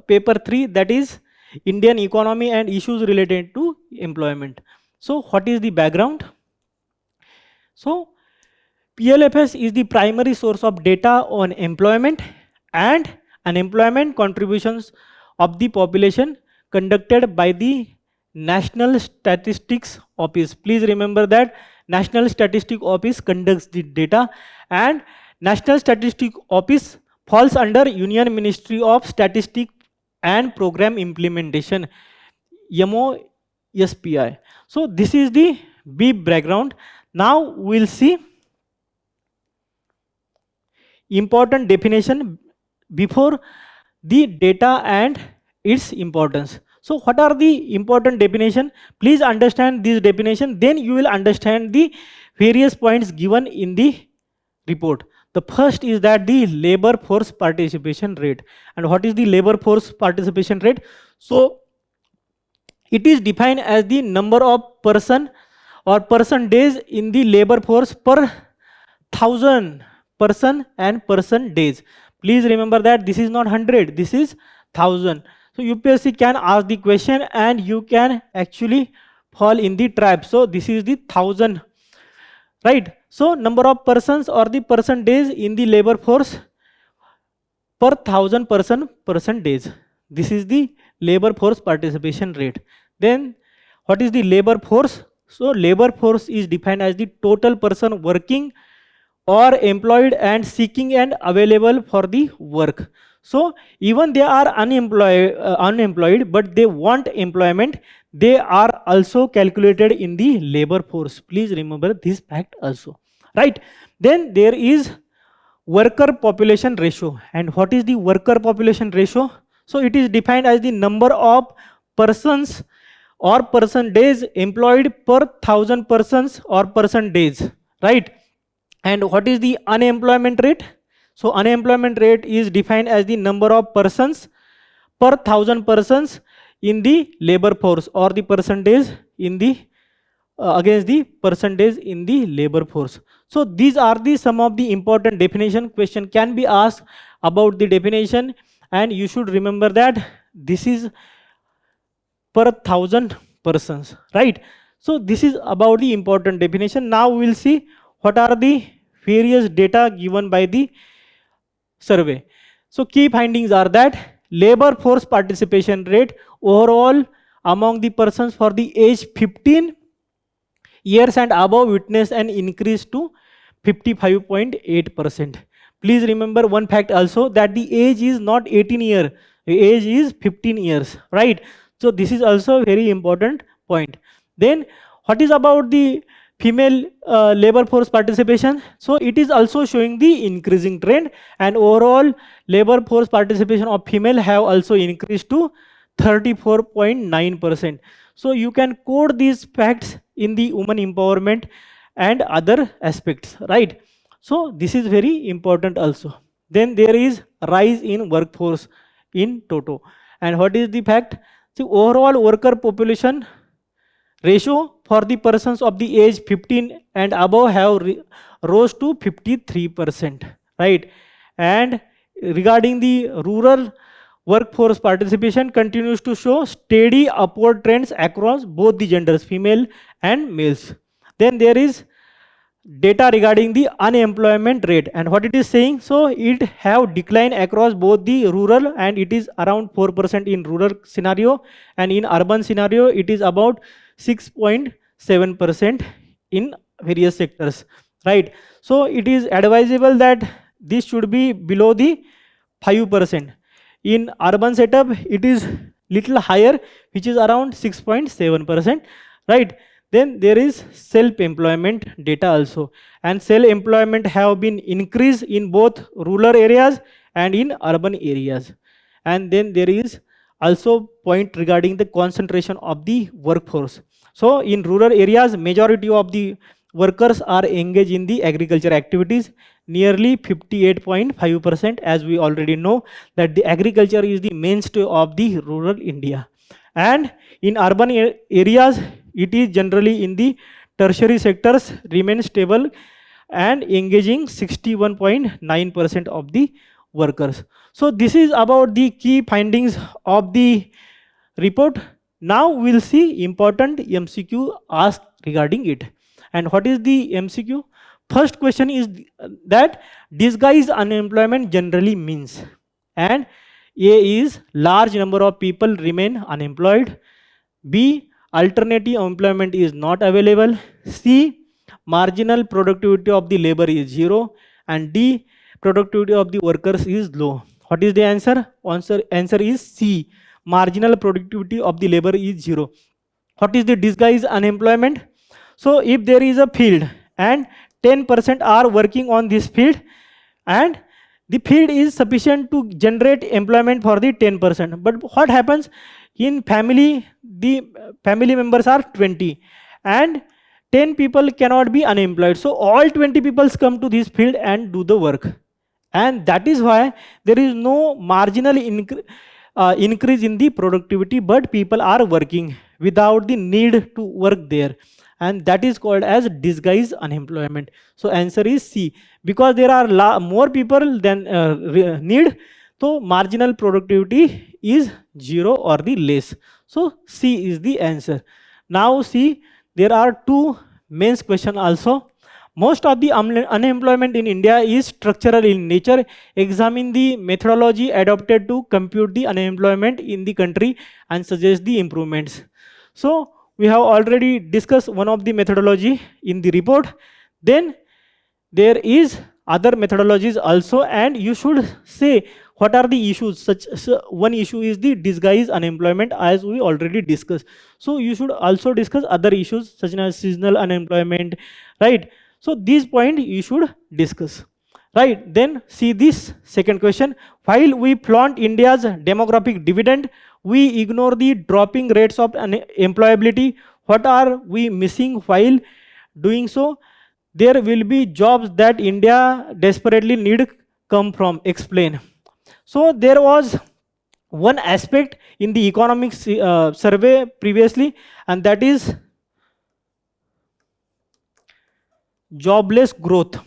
paper 3, that is Indian economy and issues related to employment. So what is the background? So PLFS is the primary source of data on employment and unemployment contributions of the population conducted by the National Statistics Office. Please remember that National Statistics Office conducts the data, and National Statistics Office falls under Union Ministry of Statistics and Program Implementation, MOSPI. So this is the brief background. Now we'll see important definition before the data and its importance. So what are the important definition? Please understand this definition, then you will understand the various points given in the report. The first is that the labor force participation rate. And what is the labor force participation rate? So it is defined as the number of person or person days in the labor force per 1000 person and person days. Please remember that this is not 100, this is 1000. So UPSC can ask the question and you can actually fall in the trap. So this is the 1000, right? So number of persons or the person days in the labor force per 1000 person days. This is the labor force participation rate. Then what is the labor force? So labor force is defined as the total person working or employed and seeking and available for the work. So even they are unemployed, but they want employment, they are also calculated in the labor force. Please remember this fact also, right? Then there is worker population ratio. And what is the worker population ratio? So it is defined as the number of persons or person days employed per 1000 persons or person days, right? And what is the unemployment rate? So unemployment rate is defined as the number of persons per 1000 persons in the labor force, or the person days in the against the person days in the labor force. So these are the some of the important definition. Question can be asked about the definition, and you should remember that this is per 1000 persons, right? So this is about the important definition. Now we will see what are the various data given by the survey. So key findings are that labor force participation rate overall among the persons for the age 15 years and above witnessed an increase to 55.8%. Please remember one fact also, that the age is not 18 years, the age is 15 years, right? So this is also a very important point. Then what is about the female labor force participation? So it is also showing the increasing trend, and overall labor force participation of female have also increased to 34.9%. So you can quote these facts in the women empowerment and other aspects, right? So this is very important also. Then there is rise in workforce in toto. And what is the fact? The overall worker population ratio for the persons of the age 15 and above have rose to 53%, right? And regarding the rural workforce participation continues to show steady upward trends across both the genders, female and males. Then there is data regarding the unemployment rate and what it is saying. So it have declined across both the rural and it is around 4% in rural scenario, and in urban scenario it is about 6.7% in various sectors, right? So it is advisable that this should be below the 5%. In urban setup it is little higher, which is around 6.7%, right? Then there is self-employment data also, and self-employment have been increased in both rural areas and in urban areas. And then there is also point regarding the concentration of the workforce. So in rural areas, majority of the workers are engaged in the agriculture activities, nearly 58.5%, as we already know that the agriculture is the mainstay of the rural India. And in urban areas, it is generally in the tertiary sectors remain stable and engaging 61.9% of the workers. So this is about the key findings of the report. Now we'll see important MCQ asked regarding it. And what is the MCQ? First question is that disguised unemployment generally means. And A is large number of people remain unemployed. B, alternative employment is not available. C, marginal productivity of the labor is 0. And D, productivity of the workers is low. What is the answer? Answer is C, marginal productivity of the labor is 0. What is the disguised unemployment? So if there is a field and 10% are working on this field and the field is sufficient to generate employment for the 10%, but what happens in family, the family members are 20 and 10 people cannot be unemployed, so all 20 people come to this field and do the work, and that is why there is no marginal increase in the productivity, but people are working without the need to work there, and that is called as disguised unemployment. So answer is C, because there are more people than need, so marginal productivity is 0 or the less. So C is the answer. Now see, there are two mains question also. Most of the unemployment in India is structural in nature. Examine the methodology adopted to compute the unemployment in the country and suggest the improvements. So we have already discussed one of the methodology in the report. Then there is other methodologies also, and you should say what are the issues. So one issue is the disguised unemployment, as we already discussed. So you should also discuss other issues such as seasonal unemployment, right? So these points you should discuss, right? Then see this second question. While we flaunt India's demographic dividend, we ignore the dropping rates of employability. What are we missing while doing so? There will be jobs that India desperately need come from. Explain. So there was one aspect in the economics survey previously, and that is jobless growth.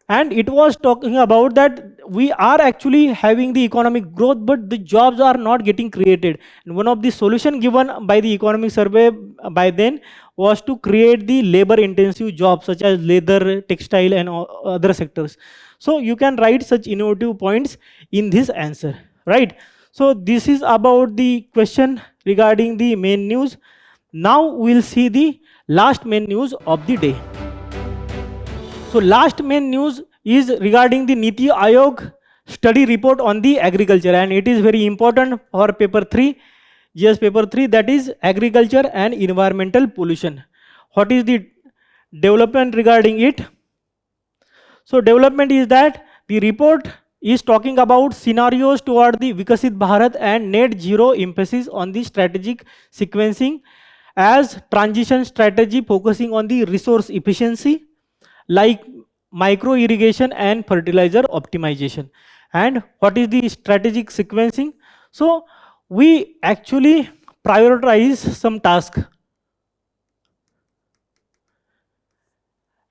And it was talking about that we are actually having the economic growth, but the jobs are not getting created. And one of the solution given by the economic survey by then was to create the labor intensive jobs such as leather, textile and other sectors. So you can write such innovative points in this answer, right? So this is about the question regarding the main news. Now we'll see the last main news of the day. So last main news is regarding the NITI Aayog study report on the agriculture, and it is very important for paper 3, GS paper 3, that is agriculture and environmental pollution. What is the development regarding it? So development is that the report is talking about scenarios toward the Viksit Bharat and net zero, emphasis on the strategic sequencing as transition strategy focusing on the resource efficiency, like micro irrigation and fertilizer optimization. And what is the strategic sequencing? So we actually prioritize some tasks,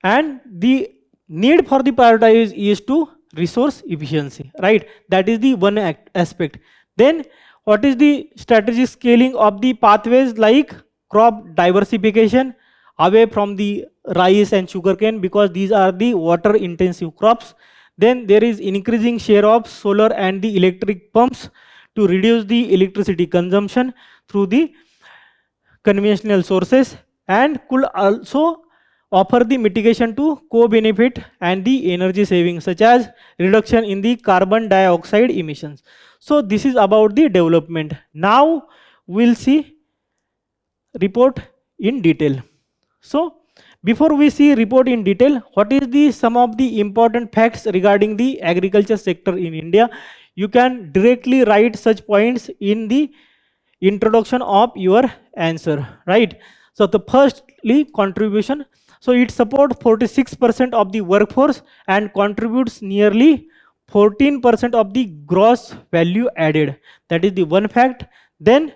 and the need for the prioritize is to resource efficiency, right? That is the one aspect. Then what is the strategic scaling of the pathways, like crop diversification away from the rice and sugarcane, because these are the water intensive crops. Then there is increasing share of solar and the electric pumps to reduce the electricity consumption through the conventional sources, and could also offer the mitigation to co-benefit and the energy savings, such as reduction in the carbon dioxide emissions. So this is about the development. Now we'll see report in detail. So before we see report in detail, what is the some of the important facts regarding the agriculture sector in India? You can directly write such points in the introduction of your answer, right? So the firstly, contribution. So it supports 46% of the workforce and contributes nearly 14% of the gross value added. That is the one fact. Then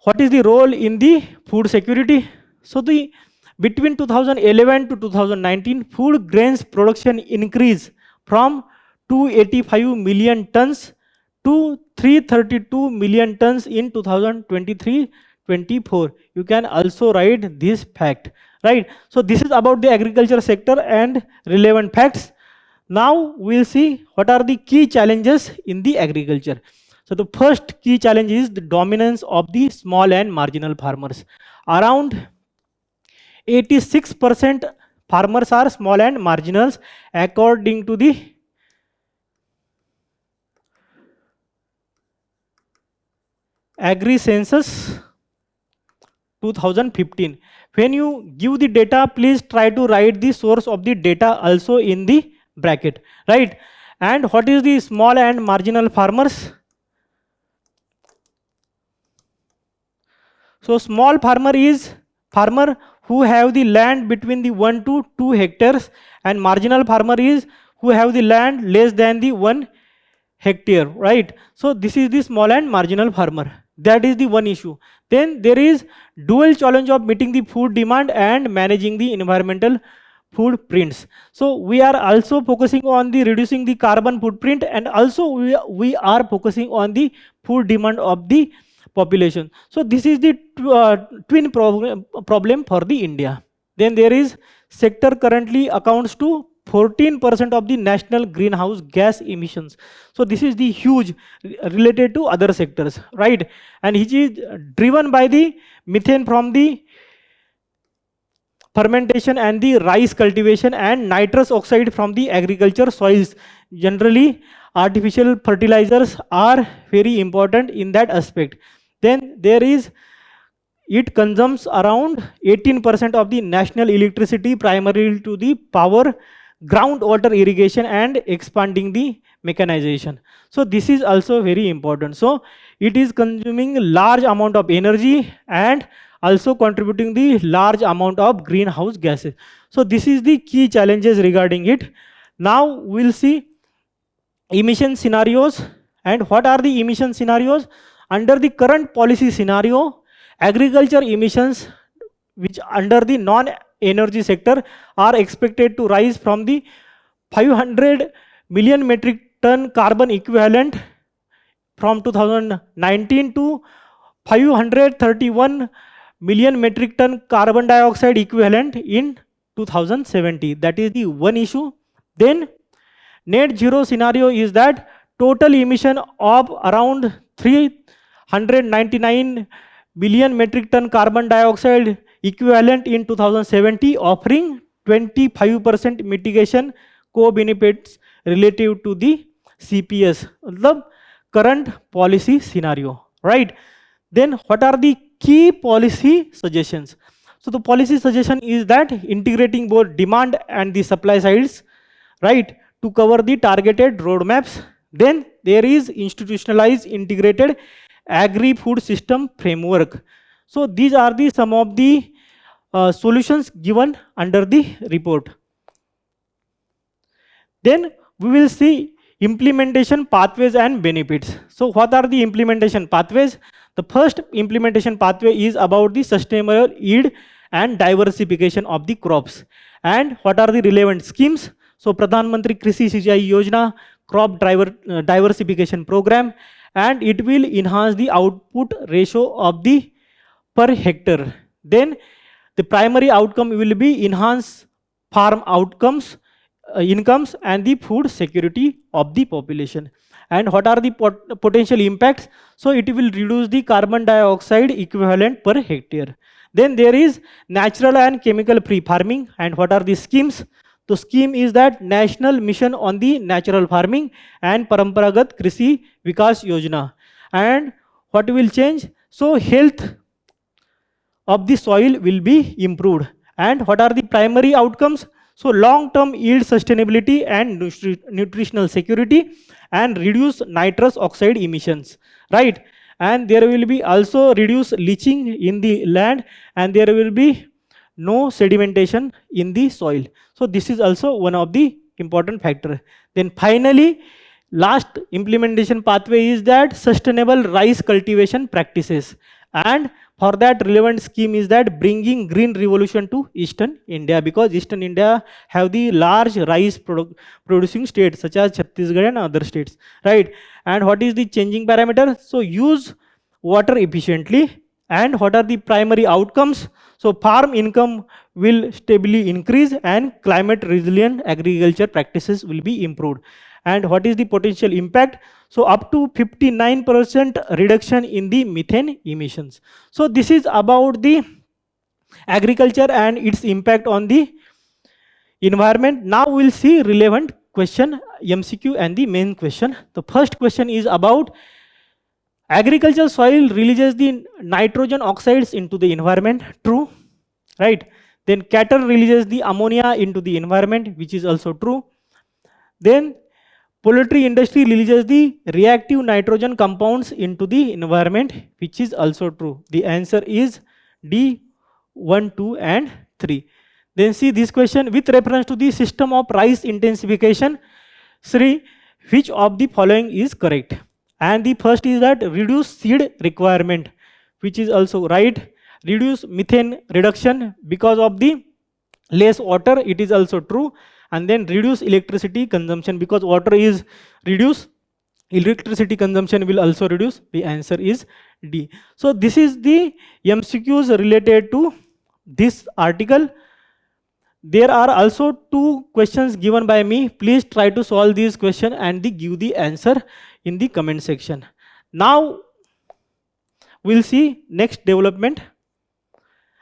what is the role in the food security? So the between 2011 to 2019, food grains production increased from 285 million tons to 332 million tons in 2023-24. You can also write this fact, right? So this is about the agriculture sector and relevant facts. Now we'll see what are the key challenges in the agriculture. So the first key challenge is the dominance of the small and marginal farmers. Around 86% farmers are small and marginals according to the Agri Census 2015. When you give the data, please try to write the source of the data also in the bracket, right? And what is the small and marginal farmers? So small farmer is farmer who have the land between the 1 to 2 hectares, and marginal farmer is who have the land less than the 1 hectare, right? So this is the small and marginal farmer. That is the one issue. Then there is dual challenge of meeting the food demand and managing the environmental footprints. So we are also focusing on the reducing the carbon footprint, and also we are focusing on the food demand of the population. So this is the twin problem for the India. Then there is sector currently accounts to 14% of the national greenhouse gas emissions. So this is the huge related to other sectors, right? And which is driven by the methane from the fermentation and the rice cultivation, and nitrous oxide from the agriculture soils. Generally, artificial fertilizers are very important in that aspect. Then there is, it consumes around 18% of the national electricity, primarily to the power groundwater irrigation and expanding the mechanization. So this is also very important. So it is consuming large amount of energy and also contributing the large amount of greenhouse gases. So this is the key challenges regarding it. Now we'll see emission scenarios. And what are the emission scenarios? Under the current policy scenario, agriculture emissions, which under the non-energy sector, are expected to rise from the 500 million metric ton carbon equivalent from 2019 to 531 million metric ton carbon dioxide equivalent in 2070. That is the one issue. Then net zero scenario is that total emission of around 399 billion metric ton carbon dioxide equivalent in 2070, offering 25% mitigation co-benefits relative to the CPS, the current policy scenario, right? Then what are the key policy suggestions? So the policy suggestion is that integrating both demand and the supply sides, right, to cover the targeted roadmaps. Then there is institutionalized integrated agri-food system framework. So these are the some of the solutions given under the report. Then we will see implementation pathways and benefits. So what are the implementation pathways? The first implementation pathway is about the sustainable yield and diversification of the crops. And what are the relevant schemes? So Pradhan Mantri Krishi Sinchai Yojana, crop diversification program, and it will enhance the output ratio of the per hectare. Then the primary outcome will be enhance farm outcomes, incomes, and the food security of the population. And what are the potential impacts? So it will reduce the carbon dioxide equivalent per hectare. Then there is natural and chemical free farming. And what are the schemes? The scheme is that National Mission on the Natural Farming and Paramparagat Krishi Vikas Yojana. And what will change? So health of the soil will be improved. And what are the primary outcomes? So long-term yield sustainability and nutritional security, and reduce nitrous oxide emissions, right? And there will be also reduce leaching in the land, and there will be no sedimentation in the soil. So this is also one of the important factor. Then finally, last implementation pathway is that sustainable rice cultivation practices. And for that relevant scheme is that bringing green revolution to Eastern India, because Eastern India have the large rice producing states such as Chhattisgarh and other states, right? And what is the changing parameter? So use water efficiently. And what are the primary outcomes? So farm income will stably increase, and climate resilient agriculture practices will be improved. And what is the potential impact? So up to 59% reduction in the methane emissions. So this is about the agriculture and its impact on the environment. Now we'll see relevant question, MCQ, and the main question. The first question is about agricultural soil releases the nitrogen oxides into the environment. True, right? Then cattle releases the ammonia into the environment, which is also true. Then poultry industry releases the reactive nitrogen compounds into the environment, which is also true. The answer is D, 1, 2, and 3. Then see this question, with reference to the system of rice intensification, Sri, which of the following is correct? And the first is that reduce seed requirement, which is also right. Reduce methane reduction because of the less water, it is also true. And then reduce electricity consumption, because water is reduced, electricity consumption will also reduce. The answer is D. So this is the MCQs related to this article. There are also 2 questions given by me. Please try to solve these questions and give the answer in the comment section. Now we'll see next development.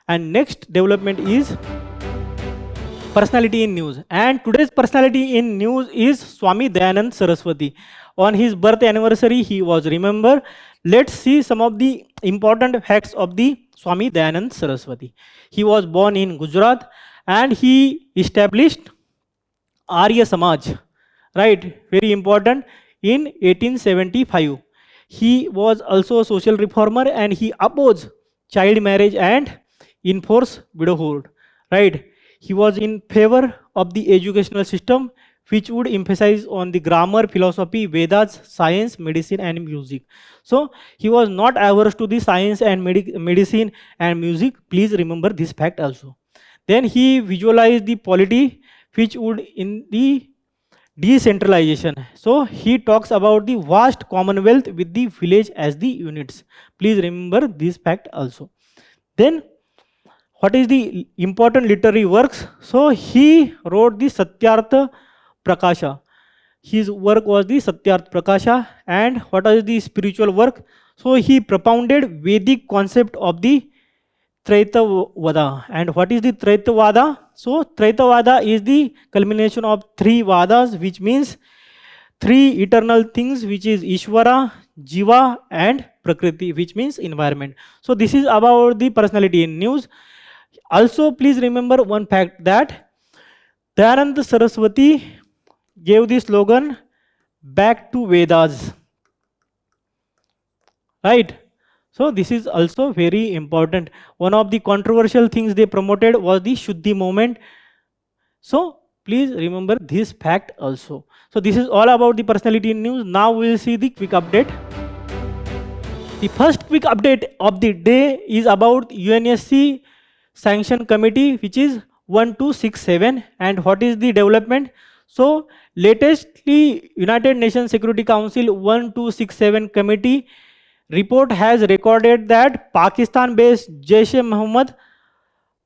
And next development is personality in news. And today's personality in news is Swami Dayanand Saraswati. On his birth anniversary, he was remembered. Let's see some of the important facts of the Swami Dayanand Saraswati. He was born in Gujarat, and he established Arya Samaj, right? Very important, in 1875. He was also a social reformer, and he opposed child marriage and enforced widowhood, right? He was in favor of the educational system which would emphasize on the grammar, philosophy, Vedas, science, medicine, and music. So he was not averse to the science and medicine and music. Please remember this fact also. Then he visualized the polity which would in the decentralization. So he talks about the vast commonwealth with the village as the units. Please remember this fact also. Then what is the important literary works? So he wrote the Satyartha Prakasha. His work was the Satyartha Prakasha. And what is the spiritual work? So he propounded Vedic concept of the Traitavada. And what is the Traitavada? So Traitavada is the culmination of 3 Vadas, which means 3 eternal things, which is Ishvara, Jiva, and Prakriti, which means environment. So this is about the personality in news. Also, please remember one fact, that Dayanand Saraswati gave the slogan "Back to Vedas." Right? So this is also very important. One of the controversial things they promoted was the Shuddhi movement. So Please remember this fact also. So this is all about the personality news. Now we will see the quick update. The first quick update of the day is about UNSC Sanction Committee, which is 1267. And what is the development? So latestly, United Nations Security Council 1267 committee report has recorded that Pakistan-based Jaish-e-Mohammed,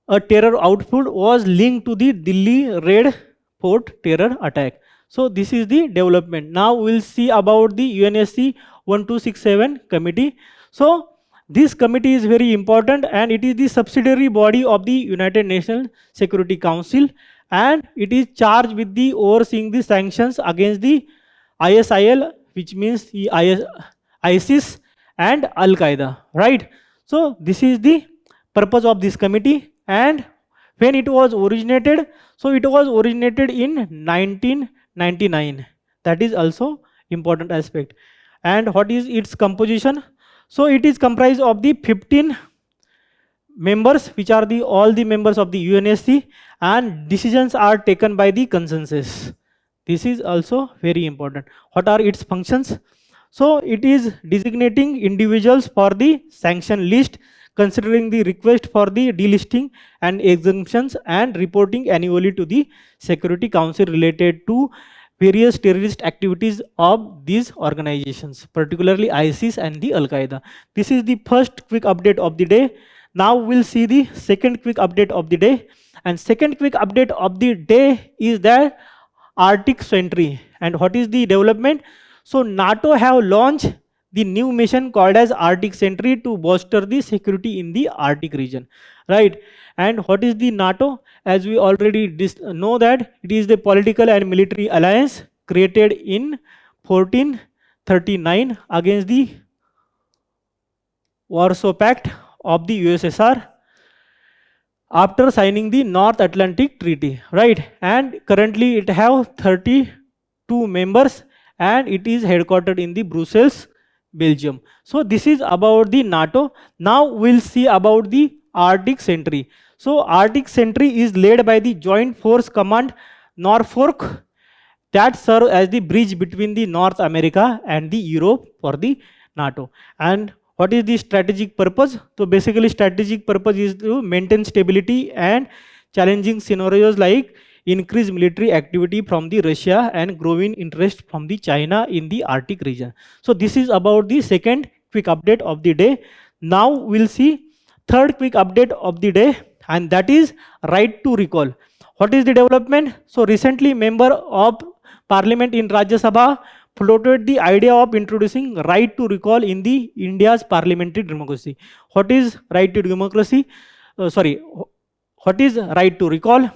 a terror outfit, was linked to the Delhi Red Fort terror attack. So this is the development. Now we'll see about the UNSC 1267 committee. So this committee is very important, and it is the subsidiary body of the United Nations Security Council, and it is charged with the overseeing the sanctions against the ISIL, which means the ISIS and Al Qaeda, right? So this is the purpose of this committee. And when it was originated, so it was originated in 1999. That is also important aspect. And what is its composition? So it is comprised of the 15 members, which are the all the members of the UNSC, and decisions are taken by the consensus. This is also very important. What are its functions? So it is designating individuals for the sanction list, considering the request for the delisting and exemptions, and reporting annually to the Security Council related to various terrorist activities of these organizations, particularly ISIS and the Al Qaeda. This is the first quick update of the day. Now we'll see the second quick update of the day. And second quick update of the day is that Arctic Sentry. And what is the development? So NATO have launched the new mission called as Arctic Sentry to bolster the security in the Arctic region, right? And what is the NATO? As we already know that it is the political and military alliance created in 1439 against the Warsaw Pact of the USSR after signing the North Atlantic Treaty, right? And currently it have 32 members, and it is headquartered in the Brussels, Belgium. So this is about the NATO. Now we'll see about the Arctic Sentry. So Arctic Sentry is led by the Joint Force Command Norfolk, that serve as the bridge between the North America and the Europe for the NATO. And what is the strategic purpose? So basically strategic purpose is to maintain stability and challenging scenarios like increased military activity from the Russia and growing interest from the China in the Arctic region. So this is about the second quick update of the day. Now we'll see third quick update of the day, and that is right to recall. What is the development? So recently member of parliament in Rajya Sabha floated the idea of introducing right to recall in the India's parliamentary democracy. What is right to democracy? What is right to recall?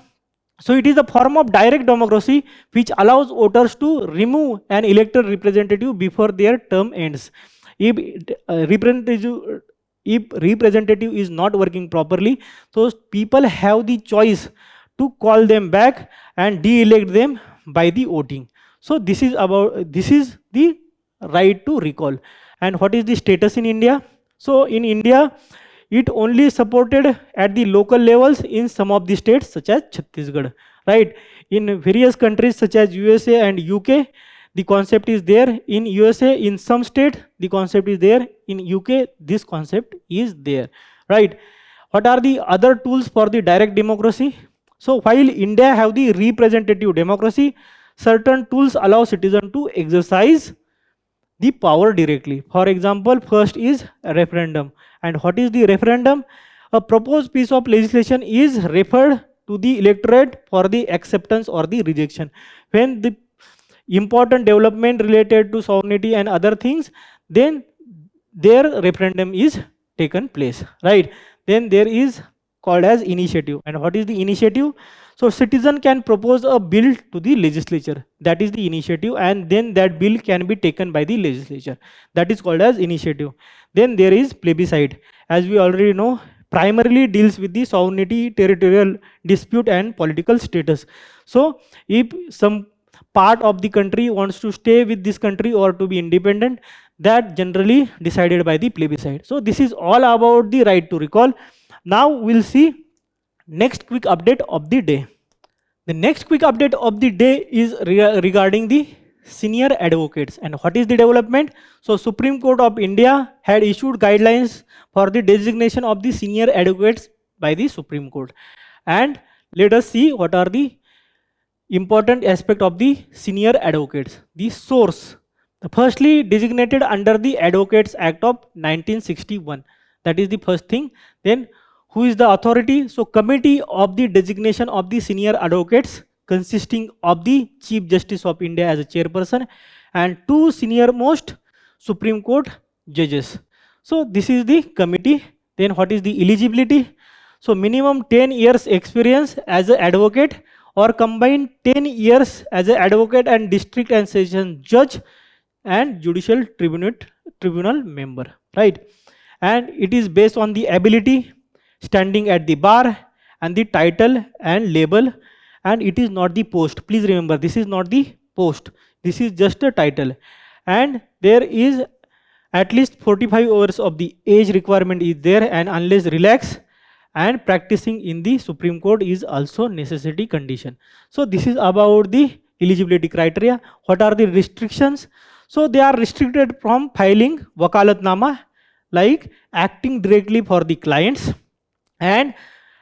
So it is a form of direct democracy which allows voters to remove an elected representative before their term ends. If representative is not working properly, so people have the choice to call them back and de-elect them by the voting. So this is the right to recall. And what is the status in India? So in India, it only supported at the local levels in some of the states such as Chhattisgarh, right? In various countries such as USA and UK, the concept is there. In USA, in some state, the concept is there. In UK, this concept is there, right? What are the other tools for the direct democracy? So while India have the representative democracy, certain tools allow citizens to exercise the power directly. For example, first is a referendum. And what is the referendum? A proposed piece of legislation is referred to the electorate for the acceptance or the rejection. When the important development related to sovereignty and other things, then their referendum is taken place, right? Then there is called as initiative. And what is the initiative? So citizen can propose a bill to the legislature. That is the initiative, and then that bill can be taken by the legislature. That is called as initiative. Then there is plebiscite. As we already know, primarily deals with the sovereignty, territorial dispute and political status. So if some part of the country wants to stay with this country or to be independent, that generally decided by the plebiscite. So this is all about the right to recall. Now we'll see next quick update of the day. The next quick update of the day is regarding the senior advocates. And what is the development? So Supreme Court of India had issued guidelines for the designation of the senior advocates by the Supreme Court. And let us see what are the important aspect of the senior advocates. The source. Firstly, designated under the Advocates Act of 1961. That is the first thing. Then who is the authority? So committee of the designation of the senior advocates consisting of the Chief Justice of India as a chairperson and two senior most Supreme Court judges. So this is the committee. Then what is the eligibility? So minimum 10 years experience as an advocate or combined 10 years as an advocate and district and session judge and judicial tribunal member, right? And it is based on the ability, standing at the bar and the title and label, and it is not the post. Please remember, this is not the post, this is just a title. And there is at least 45 hours of the age requirement is there, and unless relax and practicing in the Supreme Court is also necessity condition. So this is about the eligibility criteria. What are the restrictions? So they are restricted from filing wakalatnama, like acting directly for the clients and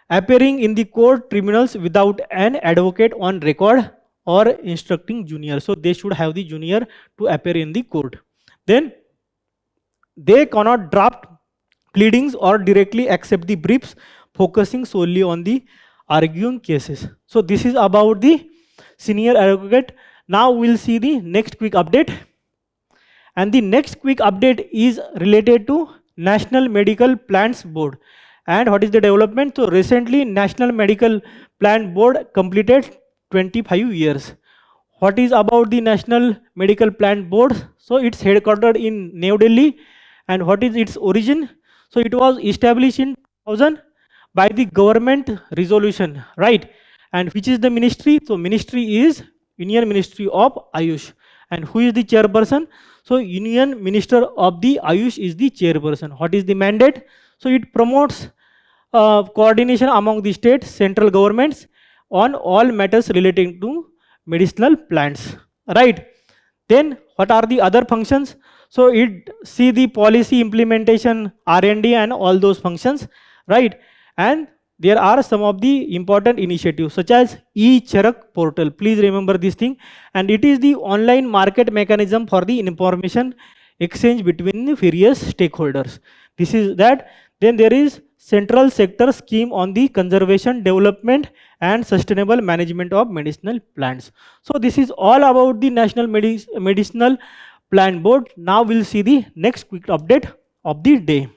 appearing in the court tribunals without an advocate on record or instructing junior. So they should have the junior to appear in the court. Then they cannot draft pleadings or directly accept the briefs, focusing solely on the arguing cases. So this is about the senior advocate. Now we'll see the next quick update. And the next quick update is related to National Medical Plans Board. And what is the development? So recently National Medical Plan Board completed 25 years. What is about the National Medical Plan Board? So it's headquartered in New Delhi. And what is its origin? So it was established in 2000 by the government resolution, right? And which is the ministry? So ministry is Union Ministry of Ayush. And who is the chairperson? So Union Minister of the Ayush is the chairperson. What is the mandate? So it promotes coordination among the state, central governments on all matters relating to medicinal plants, right? Then what are the other functions? So it see the policy implementation, R&D and all those functions, right? And there are some of the important initiatives such as e-Charak portal. Please remember this thing. And it is the online market mechanism for the information exchange between the various stakeholders. This is that. Then there is central sector scheme on the conservation, development and sustainable management of medicinal plants. So this is all about the National Medicinal Plant Board. Now we'll see the next quick update of the day.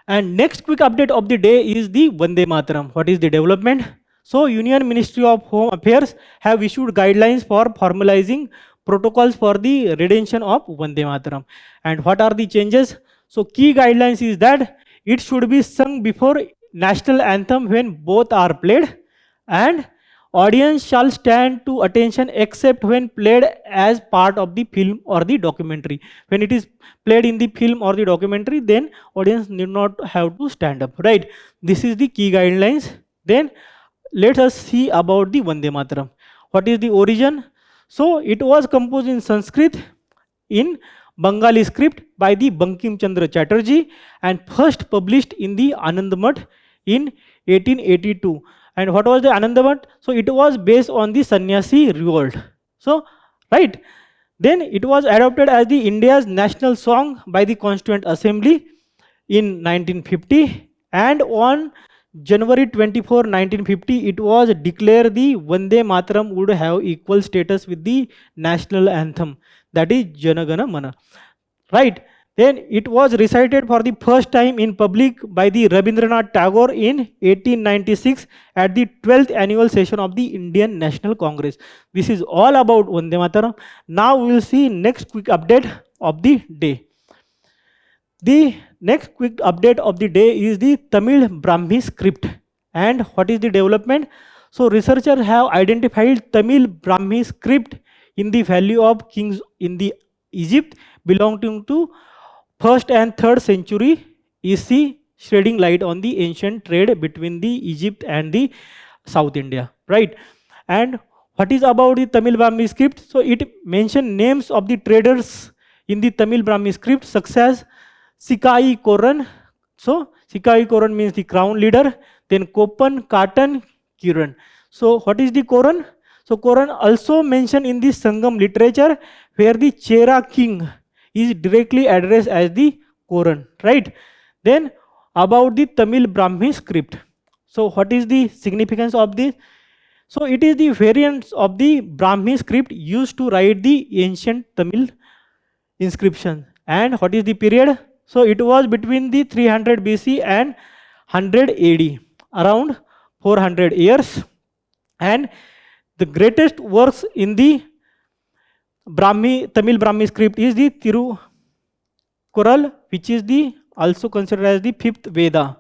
And next quick update of the day is the Vande Mataram. What is the development? So Union Ministry of Home Affairs have issued guidelines for formalizing protocols for the rendition of Vande Mataram. And what are the changes? So key guidelines is that it should be sung before national anthem when both are played, and audience shall stand to attention except when played as part of the film or the documentary. When it is played in the film or the documentary, then audience need not have to stand up, right? This is the key guidelines. Then let us see about the Vande Mataram. What is the origin? So it was composed in Sanskrit in Bengali script by the Bankim Chandra Chatterjee and first published in the Anandamath in 1882. And what was the Anandamath? So it was based on the Sannyasi revolt. So, right. Then it was adopted as the India's national song by the Constituent Assembly in 1950. And on January 24, 1950, it was declared the Vande Mataram would have equal status with the national anthem, that is Jana Gana Mana, right? Then it was recited for the first time in public by the Rabindranath Tagore in 1896 at the 12th annual session of the Indian National Congress. This is all about Vande Mataram. Now we will see next quick update of the day. The next quick update of the day is the Tamil Brahmi script. And what is the development? So researchers have identified Tamil Brahmi script in the Valley of Kings in the Egypt belonging to 1st and 3rd century EC, shedding light on the ancient trade between the Egypt and the South India, right? And what is about the Tamil Brahmi script? So it mentioned names of the traders in the Tamil Brahmi script, such as Sikai Koran. So Sikai Koran means the crown leader. Then Kopan, Katan, Kiran. So what is the Koran? So Koran also mentioned in the Sangam literature, where the Chera king is directly addressed as the Koran, right? Then about the Tamil Brahmi script. So what is the significance of this? So it is the variants of the Brahmi script used to write the ancient Tamil inscription. And what is the period? So it was between the 300 BC and 100 AD, around 400 years. And the greatest works in the Tamil Brahmi script is the Tirukural, which is the also considered as the fifth Veda,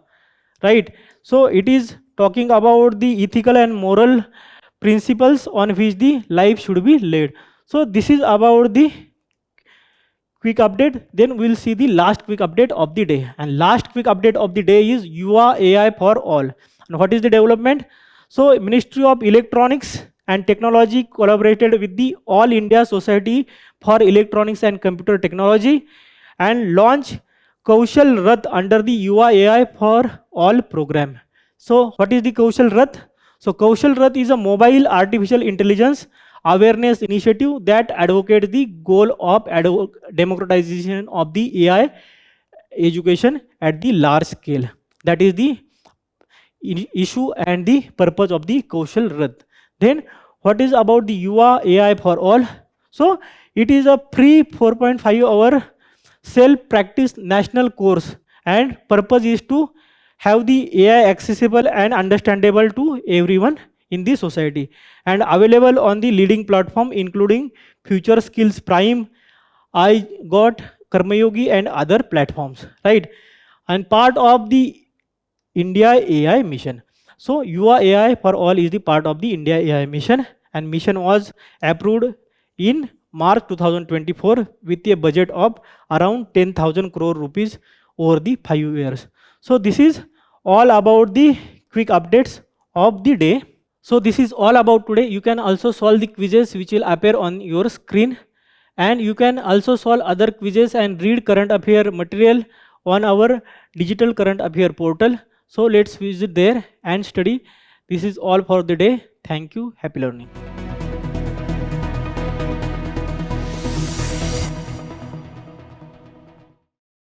right? So it is talking about the ethical and moral principles on which the life should be led. So this is about the quick update. Then we'll see the last quick update of the day. And last quick update of the day is UA AI for all. And what is the development? So Ministry of Electronics and Technology collaborated with the All India Society for Electronics and Computer Technology and launched Kaushal Rath under the UA AI for all program. So what is the Kaushal Rath? So Kaushal Rath is a mobile artificial intelligence awareness initiative that advocates the goal of democratization of the AI education at the large scale. That is the issue and the purpose of the Kaushal Rath. Then what is about the UA AI for all? So it is a free 4.5 hour self-practice national course, and purpose is to have the AI accessible and understandable to everyone in the society, and available on the leading platform including Future Skills Prime, Got, Karmayogi and other platforms, right? And part of the India AI mission. So UA AI for all is the part of the India AI mission, and mission was approved in March 2024 with a budget of around 10,000 crore rupees over the 5 years. So this is all about the quick updates of the day. So this is all about today. You can also solve the quizzes which will appear on your screen, and you can also solve other quizzes and read current affair material on our digital current affair portal. So let's visit there and study. This is all for the day. Thank you. Happy learning.